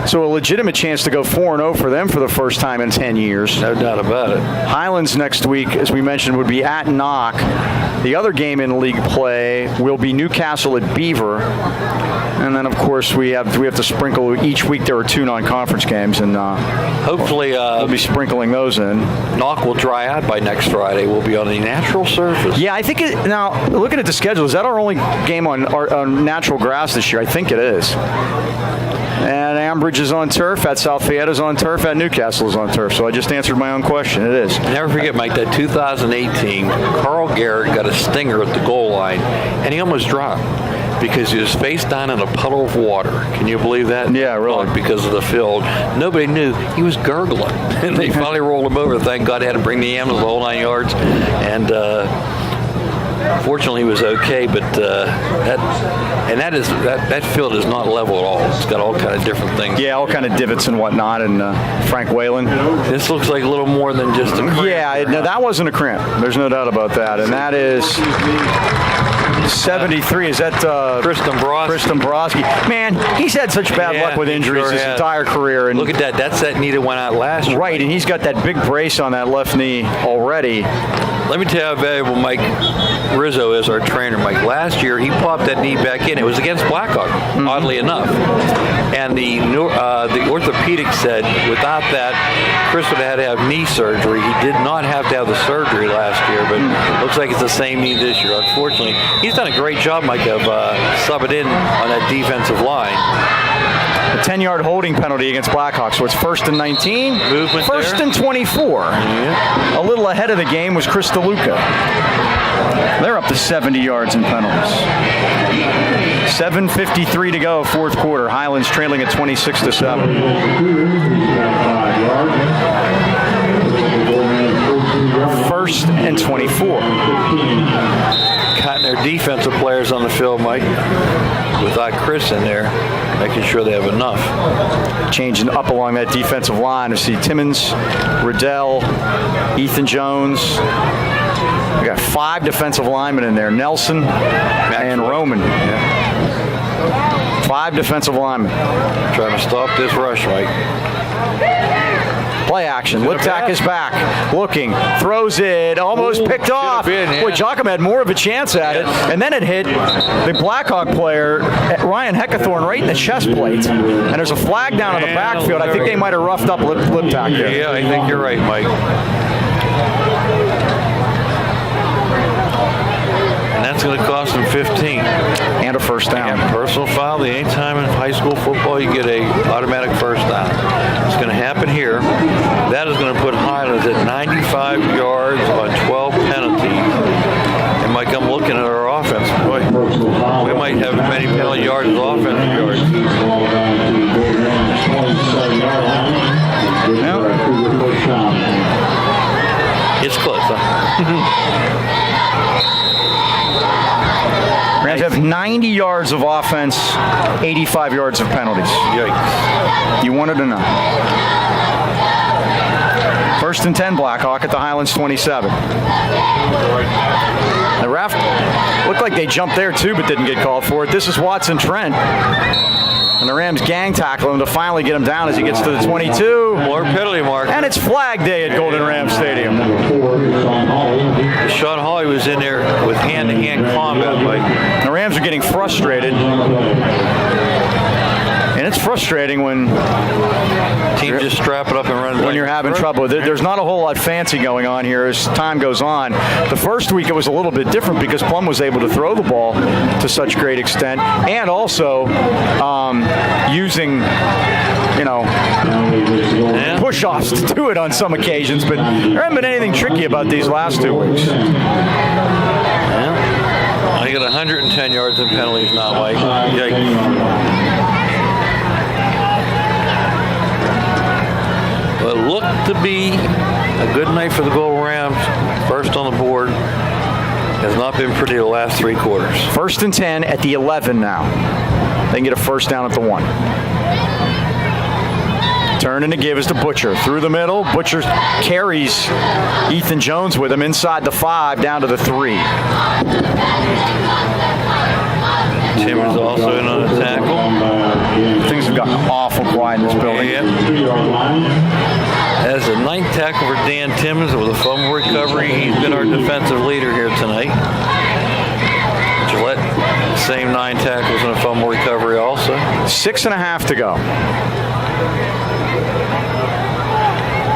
So a legitimate chance to go 4-0 for them for the first time in 10 years. No doubt about it. Highlands next week, as we mentioned, would be at Knock. The other game in league play will be Newcastle at Beaver. And then, of course, we have to sprinkle each week. There are 2 non-conference games, and hopefully we'll be sprinkling those in. Knock will dry out by next Friday. We'll be on a natural surface. Yeah, I think now looking at the schedule, is that our only game on natural grass this year? I think it is. And Ambridge is on turf. At South Fayette is on turf. At Newcastle is on turf. So I just answered my own question. It is. Never forget, Mike, that 2018, Carl Garrett got a stinger at the goal line, and he almost dropped because he was face down in a puddle of water. Can you believe that? Yeah, really. Because of the field. Nobody knew. He was gurgling. And they finally rolled him over. Thank God they had to bring the ambulance the whole 9 yards. And fortunately, he was okay, but that field is not level at all. It's got all kind of different things. Yeah, all kind of divots and whatnot. And Frank Whalen. This looks like a little more than just a cramp. Yeah, no, that wasn't a crimp. There's no doubt about that. And that is 73. Is that Kristen Broski? Man, he's had such bad luck with injuries his entire career. And look at that. That's that knee that went out last year. Right, and he's got that big brace on that left knee already. Let me tell you how valuable Mike Rizzo is, our trainer, Mike. Last year, he popped that knee back in. It was against Blackhawk, oddly enough. And the orthopedic said without that, Chris would have had to have knee surgery. He did not have to have the surgery last year, but looks like it's the same knee this year. Unfortunately, he's done a great job, Mike, of subbing in on that defensive line. A 10-yard holding penalty against Blackhawk, so it's 1st and 19. Movement First there. and 24. Yeah. A little ahead of the game was Chris DeLuca. They're up to 70 yards in penalties. 7:53 to go, 4th quarter. Highlands trailing at 26-7. First and 24. Cutting their defensive players on the field, Mike, without Chris in there, making sure they have enough. Changing up along that defensive line. We see Timmons, Riddell, Ethan Jones. We got 5 defensive linemen in there. Nelson and Roman. Yeah. 5 defensive linemen. Trying to stop this rush, Mike. Play action. Liptak is back. Looking. Throws it. Almost picked off. Been, yeah. Boy, Jochum had more of a chance at it. And then it hit the Blackhawk player, Ryan Heckathorn, right in the chest plate. And there's a flag down in the backfield. I think they might have roughed up Liptak there. Yeah, I think you're right, Mike. And that's going to cost them 15. And a first down. And personal foul, the only time in high school football you get a automatic first down. It's going to happen here. That is going to put Highlands at 95 yards on 12 penalties. And Mike, I'm looking at our offense. Boy, we might have as many penalty yards as offensive yards. It's close, huh? Rams have 90 yards of offense, 85 yards of penalties. Yikes. You wanted to know. First and 10, Blackhawk at the Highlands 27. The ref looked like they jumped there too, but didn't get called for it. This is Watson Trent. And the Rams gang tackle him to finally get him down as he gets to the 22. More penalty mark. And it's flag day at Golden Ram Stadium. Sean Hawley was in there with hand-to-hand combat, Mike. The Rams are getting frustrated. And it's frustrating when team just strap it up and run. When you're having trouble. There's not a whole lot fancy going on here as time goes on. The first week it was a little bit different because Plum was able to throw the ball to such great extent, and also using, push-offs to do it on some occasions. But there hasn't been anything tricky about these last 2 weeks. Yeah. I got 110 yards in penalties now, Mike. Yikes. But looked to be a good night for the Gold Rams. First on the board. Has not been pretty the last 3 quarters. First and 10 at the 11 now. They can get a first down at the 1. Turning to give is to Butcher. Through the middle. Butcher carries Ethan Jones with him inside the 5 down to the 3. Timmons also in on the tackle. Things have gotten awful quiet in this building. Yeah. As a ninth tackle for Dan Timmons with a fumble recovery. He's been our defensive leader here tonight. Gillette, same 9 tackles and a fumble recovery also. 6.5 to go.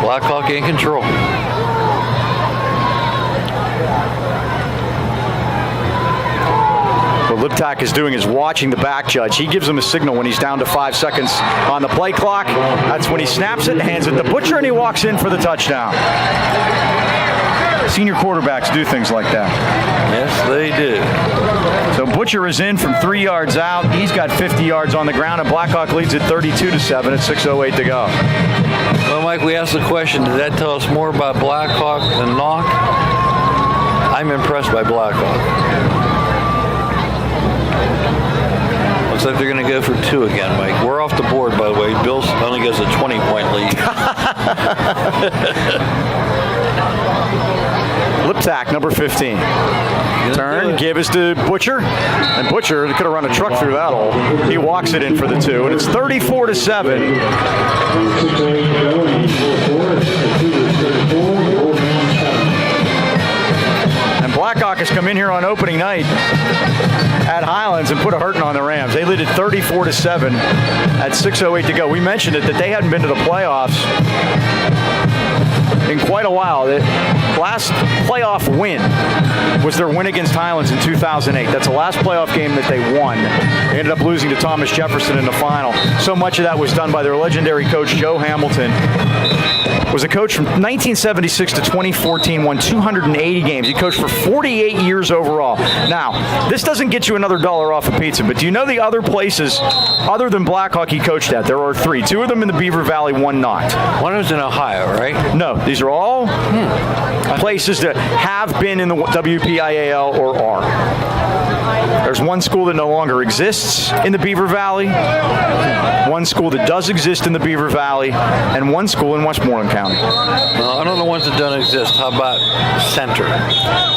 Blackhawk in control. What Liptak is doing is watching the back judge. He gives him a signal when he's down to 5 seconds on the play clock. That's when he snaps it, hands it to Butcher, and he walks in for the touchdown. Senior quarterbacks do things like that. Yes, they do. So Butcher is in from 3 yards out. He's got 50 yards on the ground, and Blackhawk leads at 32-7 at 6:08 to go. Well, Mike, we asked the question, does that tell us more about Blackhawk than Knock? I'm impressed by Blackhawk. Looks like they're going to go for 2 again, Mike. We're off the board, by the way. Bill only gets a 20-point lead. Liptak, number 15. Turn, give us to Butcher, and Butcher could have run a truck through that hole. He walks it in for the 2, and it's 34-7. And Blackhawk has come in here on opening night at Highlands and put a hurting on the Rams. They lead at 34-7 at 6:08 to go. We mentioned it that they hadn't been to the playoffs in quite a while. The last playoff win was their win against Highlands in 2008. That's the last playoff game that they won. They ended up losing to Thomas Jefferson in the final. So much of that was done by their legendary coach, Joe Hamilton. Was a coach from 1976 to 2014, won 280 games. He coached for 48 years overall. Now, this doesn't get you another $1 off a pizza, but do you know the other places other than Blackhawk he coached at? There are 3. 2 of them in the Beaver Valley, 1 not. One was in Ohio, right? No, these are all places that have been in the WPIAL or are. There's 1 school that no longer exists in the Beaver Valley, 1 school that does exist in the Beaver Valley, and 1 school in Westmoreland County. Well, I don't know the ones that don't exist. How about Center?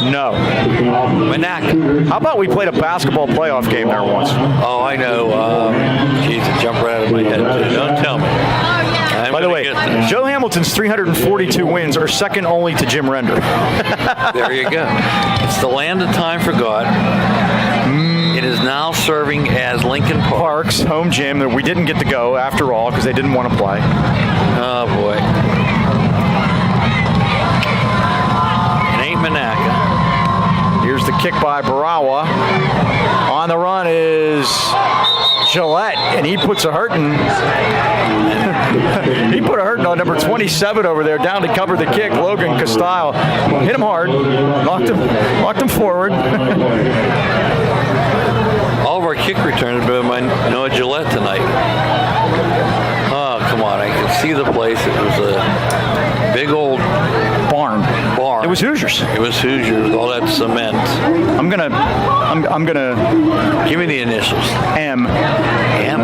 No. Monaca. How about we played a basketball playoff game there once? Oh, I know. Geez, it jumped right out of my head. Don't tell me. By the way, Joe Hamilton's 342 wins are second only to Jim Render. There you go. It's the land of time forgot. It is now serving as Lincoln Park's home gym that we didn't get to go after all because they didn't want to play. Oh, boy. It ain't Monaca. Here's the kick by Barawa. On the run is Gillette, and he puts a hurting. He put a hurting on number 27 over there, down to cover the kick. Logan Castile hit him hard, knocked him forward. All of our kick returns have been by Noah Gillette tonight. Oh, come on. I can see the place. It was a big old barn. It was Hoosiers. It was Hoosiers with all that cement. I'm gonna give me the initials. M.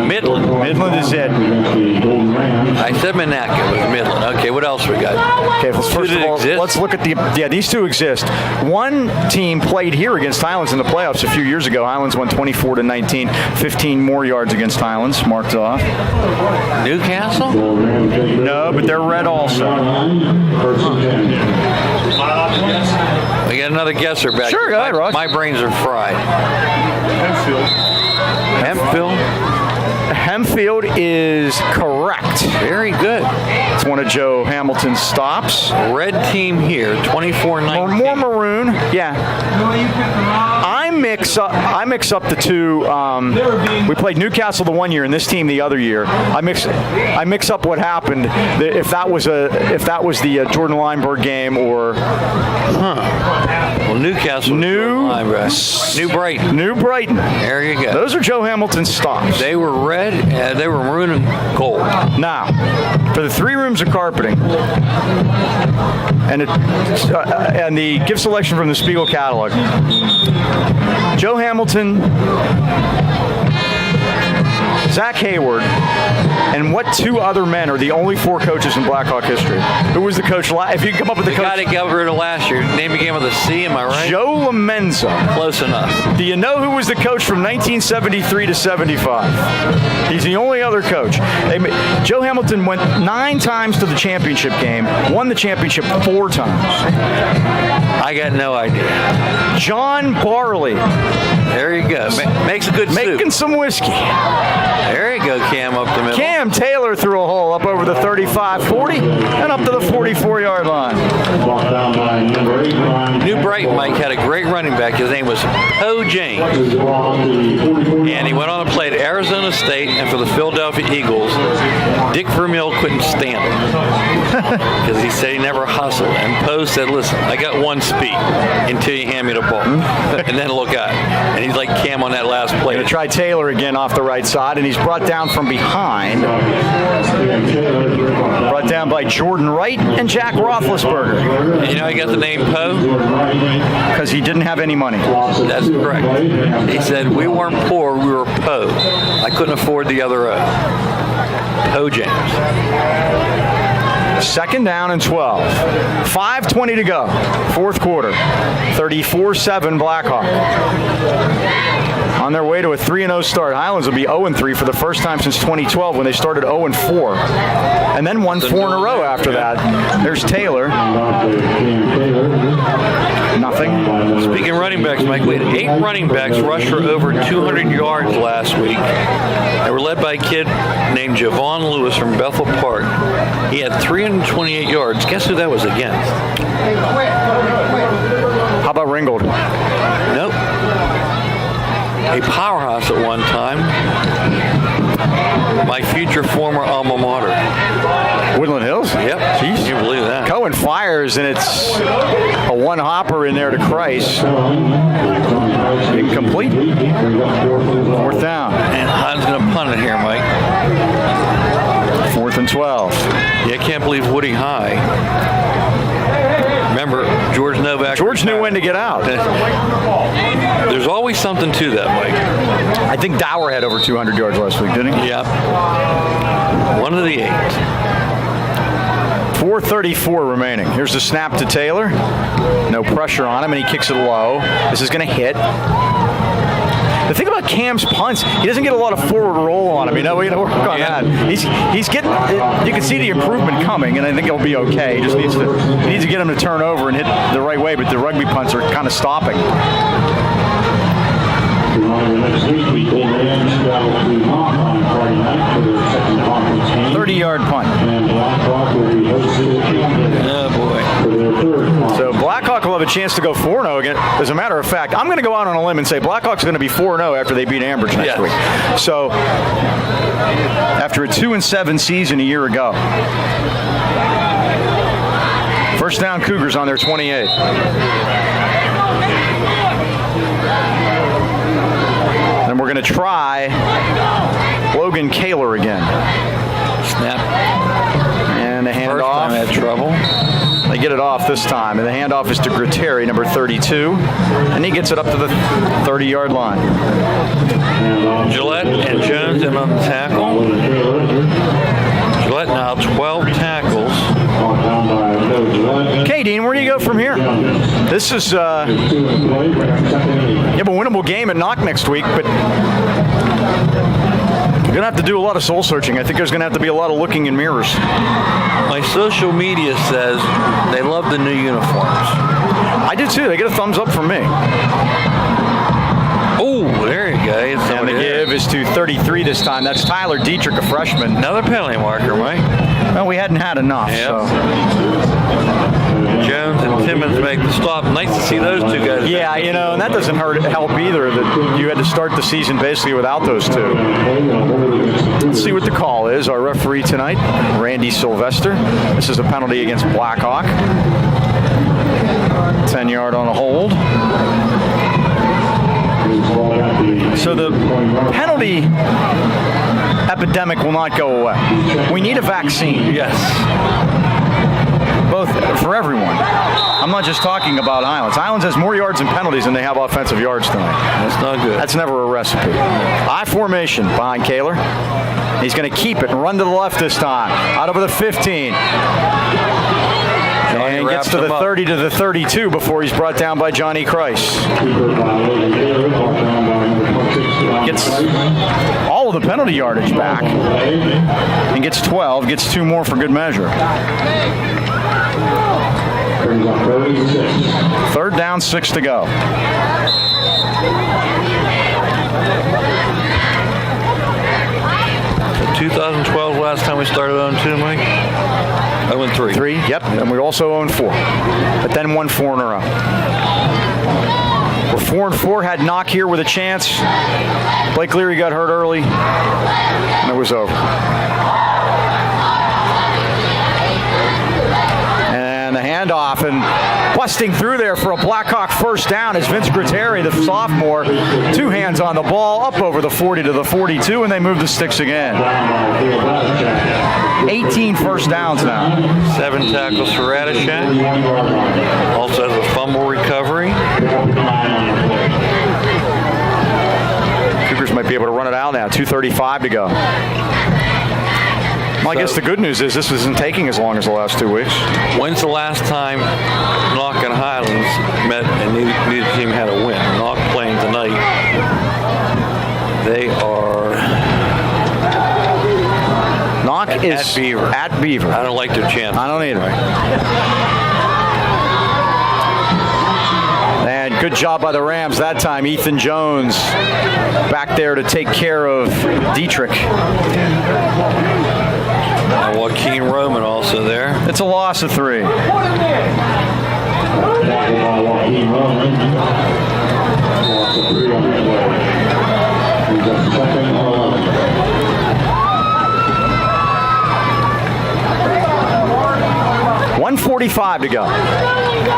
Midland. Midland is it. I said Monaca. It was Midland. Okay, what else we got? Okay, well, first of all, let's look at these 2 exist. 1 team played here against Highlands in the playoffs a few years ago. Highlands won 24-19, 15 more yards against Highlands, marked off. Newcastle? No, but they're red also. We got another guesser back. Sure, go ahead, Ross. My brains are fried. Hempfield is correct. Very good. It's one of Joe Hamilton's stops. Red team here, 24-19. More maroon, yeah. I mix up the 2. We played Newcastle the 1 year and this team the other year. I mix up what happened. If that was the Jordan Lineberg game or. Well, Newcastle. New Brighton. New Brighton. There you go. Those are Joe Hamilton's stops. They were red. They were maroon and gold. Now, for the 3 rooms of carpeting and the gift selection from the Spiegel catalog, Joe Hamilton, Zach Hayward, And what two other men are the only 4 coaches in Blackhawk history? Who was the coach? If you can come up with the coach. guy that got rid of last year. Name began with a C, am I right? Joe Lamenza. Close enough. Do you know who was the coach from 1973 to 75? He's the only other coach. Joe Hamilton went 9 times to the championship game, won the championship 4 times. I got no idea. John Barley. There you go. Makes a good Making soup. some whiskey. There you go, Cam, up the middle. Cam Taylor threw a hole up over the 35-40 and up to the 44-yard line. New Brighton Mike had a great running back. His name was Poe James. And he went on to play at Arizona State and for the Philadelphia Eagles. Dick Vermeil couldn't stand him because he said he never hustled. And Poe said, listen, I got one speed until you hand me the ball. And then look out. And he's like Cam on that last play. Going to try Taylor again off the right side, and he's brought down from behind. Brought down by Jordan Wright and Jack Roethlisberger. You know he got the name Poe? Because he didn't have any money. That's correct. He said, we weren't poor, we were Poe. I couldn't afford the other O. Poe James. 2nd down and 12. 5:20 to go. 4th quarter. 34-7 Blackhawk. On their way to a 3-0 start. Highlands will be 0-3 for the first time since 2012 when they started 0-4. And then won 4 in a row after that. There's Taylor. Nothing. Speaking of running backs, Mike, we had 8 running backs rush for over 200 yards last week. They were led by a kid named Javon Lewis from Bethel Park. He had 328 yards. Guess who that was against? How about Ringgold? Nope. A powerhouse at one time. My future former alma mater. Woodland Hills? Yep. Jeez. Can you believe that? Cohen fires, and it's a one-hopper in there to Christ. Incomplete. 4th down. And Hunt's going to punt it here, Mike. 4th and 12. Yeah, I can't believe Woody High. Remember, George Novak. George knew when to get out. There's always something to that, Mike. I think Dower had over 200 yards last week, didn't he? Yep. One of the 8. 4:34 remaining. Here's the snap to Taylor. No pressure on him, and he kicks it low. This is going to hit. The thing about Cam's punts, he doesn't get a lot of forward roll on him. You know, we got to work on that. He's getting. You can see the improvement coming, and I think he'll be okay. He just needs to get him to turn over and hit the right way. But the rugby punts are kind of stopping. 30-yard punt. Oh, boy. So Blackhawk will have a chance to go 4-0 again. As a matter of fact, I'm going to go out on a limb and say Blackhawk's going to be 4-0 after they beat Ambridge next week. So after a 2-7 season a year ago. First down Cougars on their 28. And we're going to try Logan Kaler again. Snap. And the handoff. First time had trouble. They get it off this time, and the handoff is to Gratteri, number 32, and he gets it up to the 30-yard line. Gillette and Jones in on the tackle. Gillette now 12 tackles. Okay, Dean, where do you go from here? This is you have a winnable game at Knock next week, but you're going to have to do a lot of soul searching. I think there's going to have to be a lot of looking in mirrors. My social media says they love the new uniforms. I do too. They get a thumbs up from me. Oh, there you go. And the give is to 33 this time. That's Tyler Dietrich, a freshman. Another penalty marker, Mike. Well, we hadn't had enough. Yep. So. Jones and Timmons make the stop. Nice to see those two guys. Yeah, you know, and that doesn't help either that you had to start the season basically without those two. Let's see what the call is. Our referee tonight, Randy Sylvester. This is a penalty against Blackhawk. 10-yard on a hold. So the penalty epidemic will not go away. We need a vaccine. Yes. both for everyone. I'm not just talking about Highlands. Highlands has more yards and penalties than they have offensive yards tonight. That's not good. That's never a recipe. I formation behind Kaler. He's going to keep it and run to the left this time. Out over the 15. And gets to the 30 to the 32 before he's brought down by Johnny Christ. Gets all of the penalty yardage back and gets 12, gets 2 more for good measure. 3rd down, 6 to go. So 2012 last time we started on 2, Mike? 0-3. 3, yep, and we also own 4. But then won 4 in a row. We're 4-4, had Knock here with a chance. Blake Leary got hurt early, and it was over. And the handoff, and busting through there for a Blackhawk first down is Vince Griteri, the sophomore. 2 hands on the ball, up over the 40 to the 42, and they move the sticks again. 18 first downs now. 7 tackles for Radishak. Also has a fumble recovery. Cougars might be able to run it out now. 2:35 to go. Well, I guess the good news is this isn't taking as long as the last 2 weeks. When's the last time Knock and Highlands met and neither team had a win? Knock playing tonight. They are... Knock is at Beaver. At Beaver. I don't like their chance. I don't either. And good job by the Rams that time. Ethan Jones back there to take care of Dietrich. Joaquin Roman also there. It's a loss of 3. Joaquin Roman. Loss of 3 on the play. He's a 2nd and 11. 1:45 to go.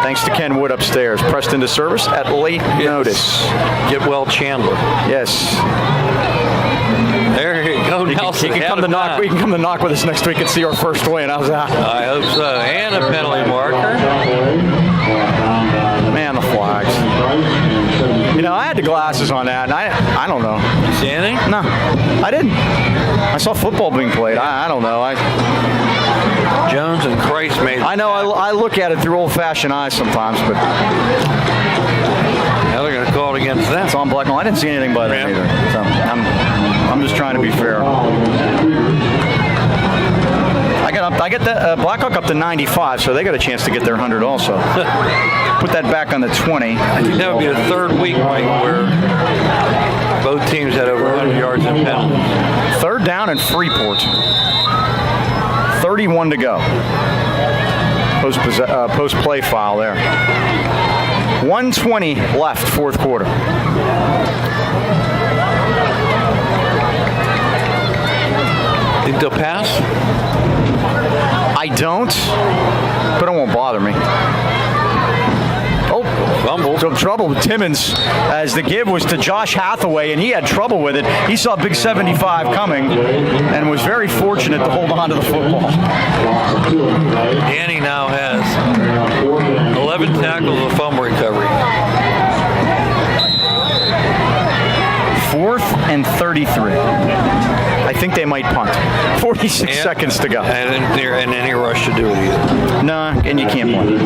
Thanks to Ken Wood upstairs. Pressed into service at late notice. Get well Chandler. Yes. There you go, Nelson. He can come to Knock. We can come to Knock with us next week and see our first win. How's that? I hope so. And a penalty marker. Man, the flags. You know, I had the glasses on that, and I don't know. See anything? No, I didn't. I saw football being played. I don't know. Jones and Christ made it. I know. I look at it through old-fashioned eyes sometimes, but now they're going to call it against them. it's on black. No, I didn't see anything by that either. So I'm just trying to be fair. I get the Blackhawk up to 95, so they got a chance to get their 100 also. Put that back on the 20. I think that would be the 3rd week, Mike, where both teams had over 100 yards in penalties. 3rd down and Freeport. 31 to go. Post play file there. 1:20 left, 4th quarter. Think they'll pass? I don't, but it won't bother me. Oh, Fumble. some trouble with Timmons as the give was to Josh Hathaway, and he had trouble with it. He saw big 75 coming and was very fortunate to hold on to the football. Danny now has 11 tackles and a fumble recovery. 4th and 33. I think they might punt. 46 seconds to go. And any rush to do it either. No, and you can't punt.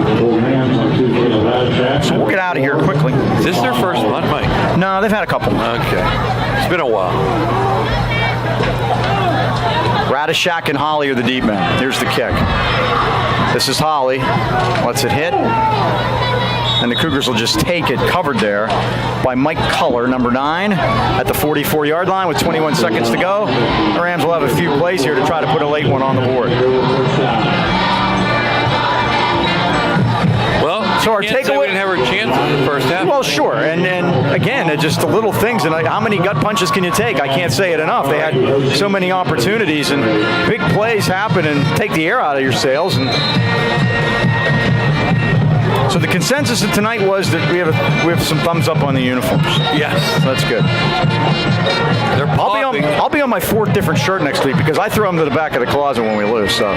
So we'll get out of here quickly. Is this their first punt, Mike? No, they've had a couple. Okay. It's been a while. Radishak and Holly are the deep men. Here's the kick. This is Holly. Lets it hit. And the Cougars will just take it, covered there by Mike Culler, number 9, at the 44-yard line with 21 seconds to go. The Rams will have a few plays here to try to put a late one on the board. Well, so our we takeaway. didn't have a chance in the first half. Well, sure, and again, just the little things. And how many gut punches can you take? I can't say it enough. They had so many opportunities, and big plays happen and take the air out of your sails. And so the consensus of tonight was that we have some thumbs up on the uniforms. Yes, that's good. They're I'll be I'll be on my 4th different shirt next week because I throw them to the back of the closet when we lose. So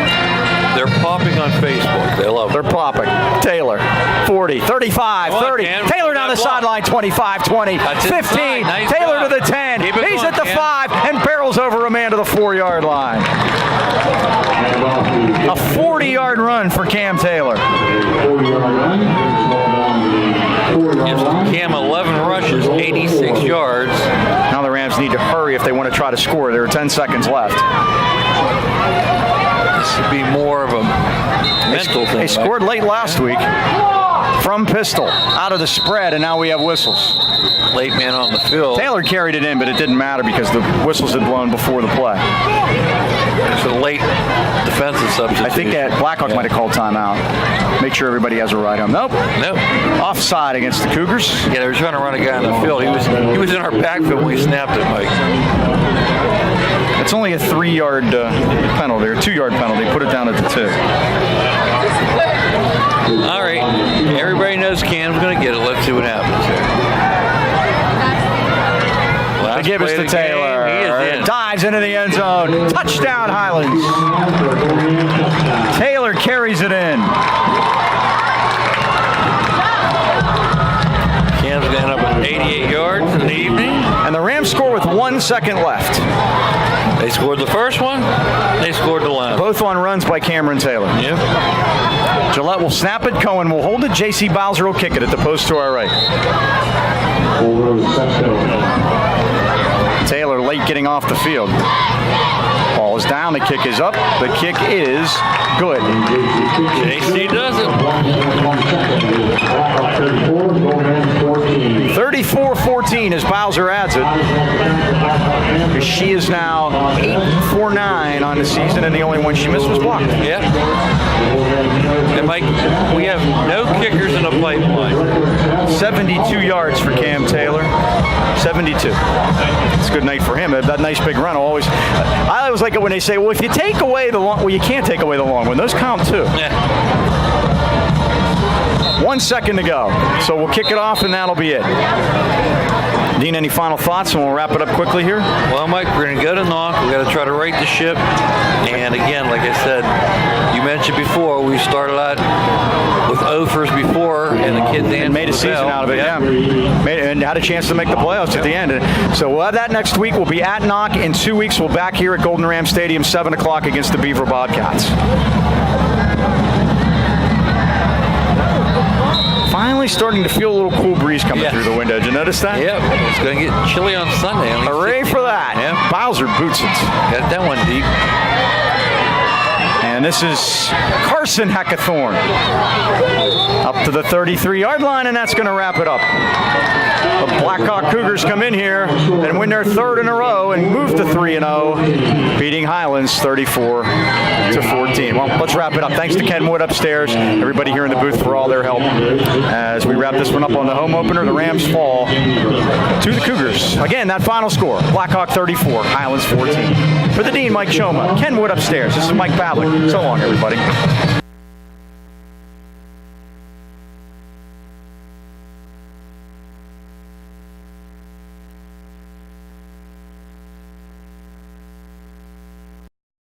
They're popping on Facebook. They love it. they're popping. Taylor, 40, 35, Come on, 30. Cam. Taylor down the Block. sideline, 25, 20, That's 15. inside. Nice Taylor job. to the 10. Keep it He's going, at the Cam. 5 and barrels over a man to the 4-yard line. A 40-yard run for Cam Taylor. Gives Cam 11 rushes, 86 yards. Now the Rams need to hurry if they want to try to score. There are 10 seconds left. This should be more of a mental thing. They scored late last week from pistol, out of the spread, and now we have whistles. Late man on the field. Taylor carried it in, but it didn't matter because the whistles had blown before the play. It's a late defensive substitution. I think that Blackhawk might have called timeout. Make sure everybody has a ride home. Nope. Offside against the Cougars. Yeah, they were trying to run a guy on the field. He was in our backfield when we snapped it, Mike. It's only a 3-yard penalty, or 2-yard penalty. Put it down at the 2. All right. Everybody knows Cam's going to get it. Let's see what happens here. They give us to Taylor. He is in. Dives into the end zone. Touchdown, Highlands. Taylor carries it in. Cam's going to end up with 88 yards in the evening. And the Rams score with 1 second left. They scored the first one. They scored the last. Both on runs by Cameron Taylor. Yep. Gillette will snap it. Cohen will hold it. J.C. Bowser will kick it at the post to our right. Taylor late getting off the field. Ball is down. The kick is up. The kick is good. JC does it. 34-14 as Bowser adds it. She is now 8-for-9 on the season, and the only one she missed was blocked. Yep. And Mike, we have no kickers in the pipeline. 72 yards for Cam Taylor. 72. It's a good night for him. That nice big run always. I always like it when they say, well, if you take away the long, well, you can't take away the long one. Those count too. Yeah. 1 second to go. So we'll kick it off, and that'll be it. Dean, any final thoughts, and we'll wrap it up quickly here? Well, Mike, we're going to go to knock. We got to try to right the ship. And again, like I said, you mentioned before, we started out with offers before, and the kid danced. And made a season out of it, yeah. And had a chance to make the playoffs at the end. So we'll have that next week. We'll be at Knock. In 2 weeks, we'll back here at Golden Ram Stadium, 7 o'clock against the Beaver Bobcats. Finally starting to feel a little cool breeze coming through the window. Did you notice that? Yep. It's going to get chilly on Sunday. Hooray for that. Yeah. Bowser boots it. Got that one deep. And this is Carson Hackathorn. Up to the 33-yard line, and that's going to wrap it up. The Blackhawk Cougars come in here and win their 3rd in a row and move to 3-0, beating Highlands 34-14. Well, let's wrap it up. Thanks to Ken Wood upstairs, everybody here in the booth for all their help. As we wrap this one up on the home opener, the Rams fall to the Cougars. Again, that final score, Blackhawk 34, Highlands 14. For the Dean, Mike Choma, Ken Wood upstairs. This is Mike Pavlik. So long, everybody.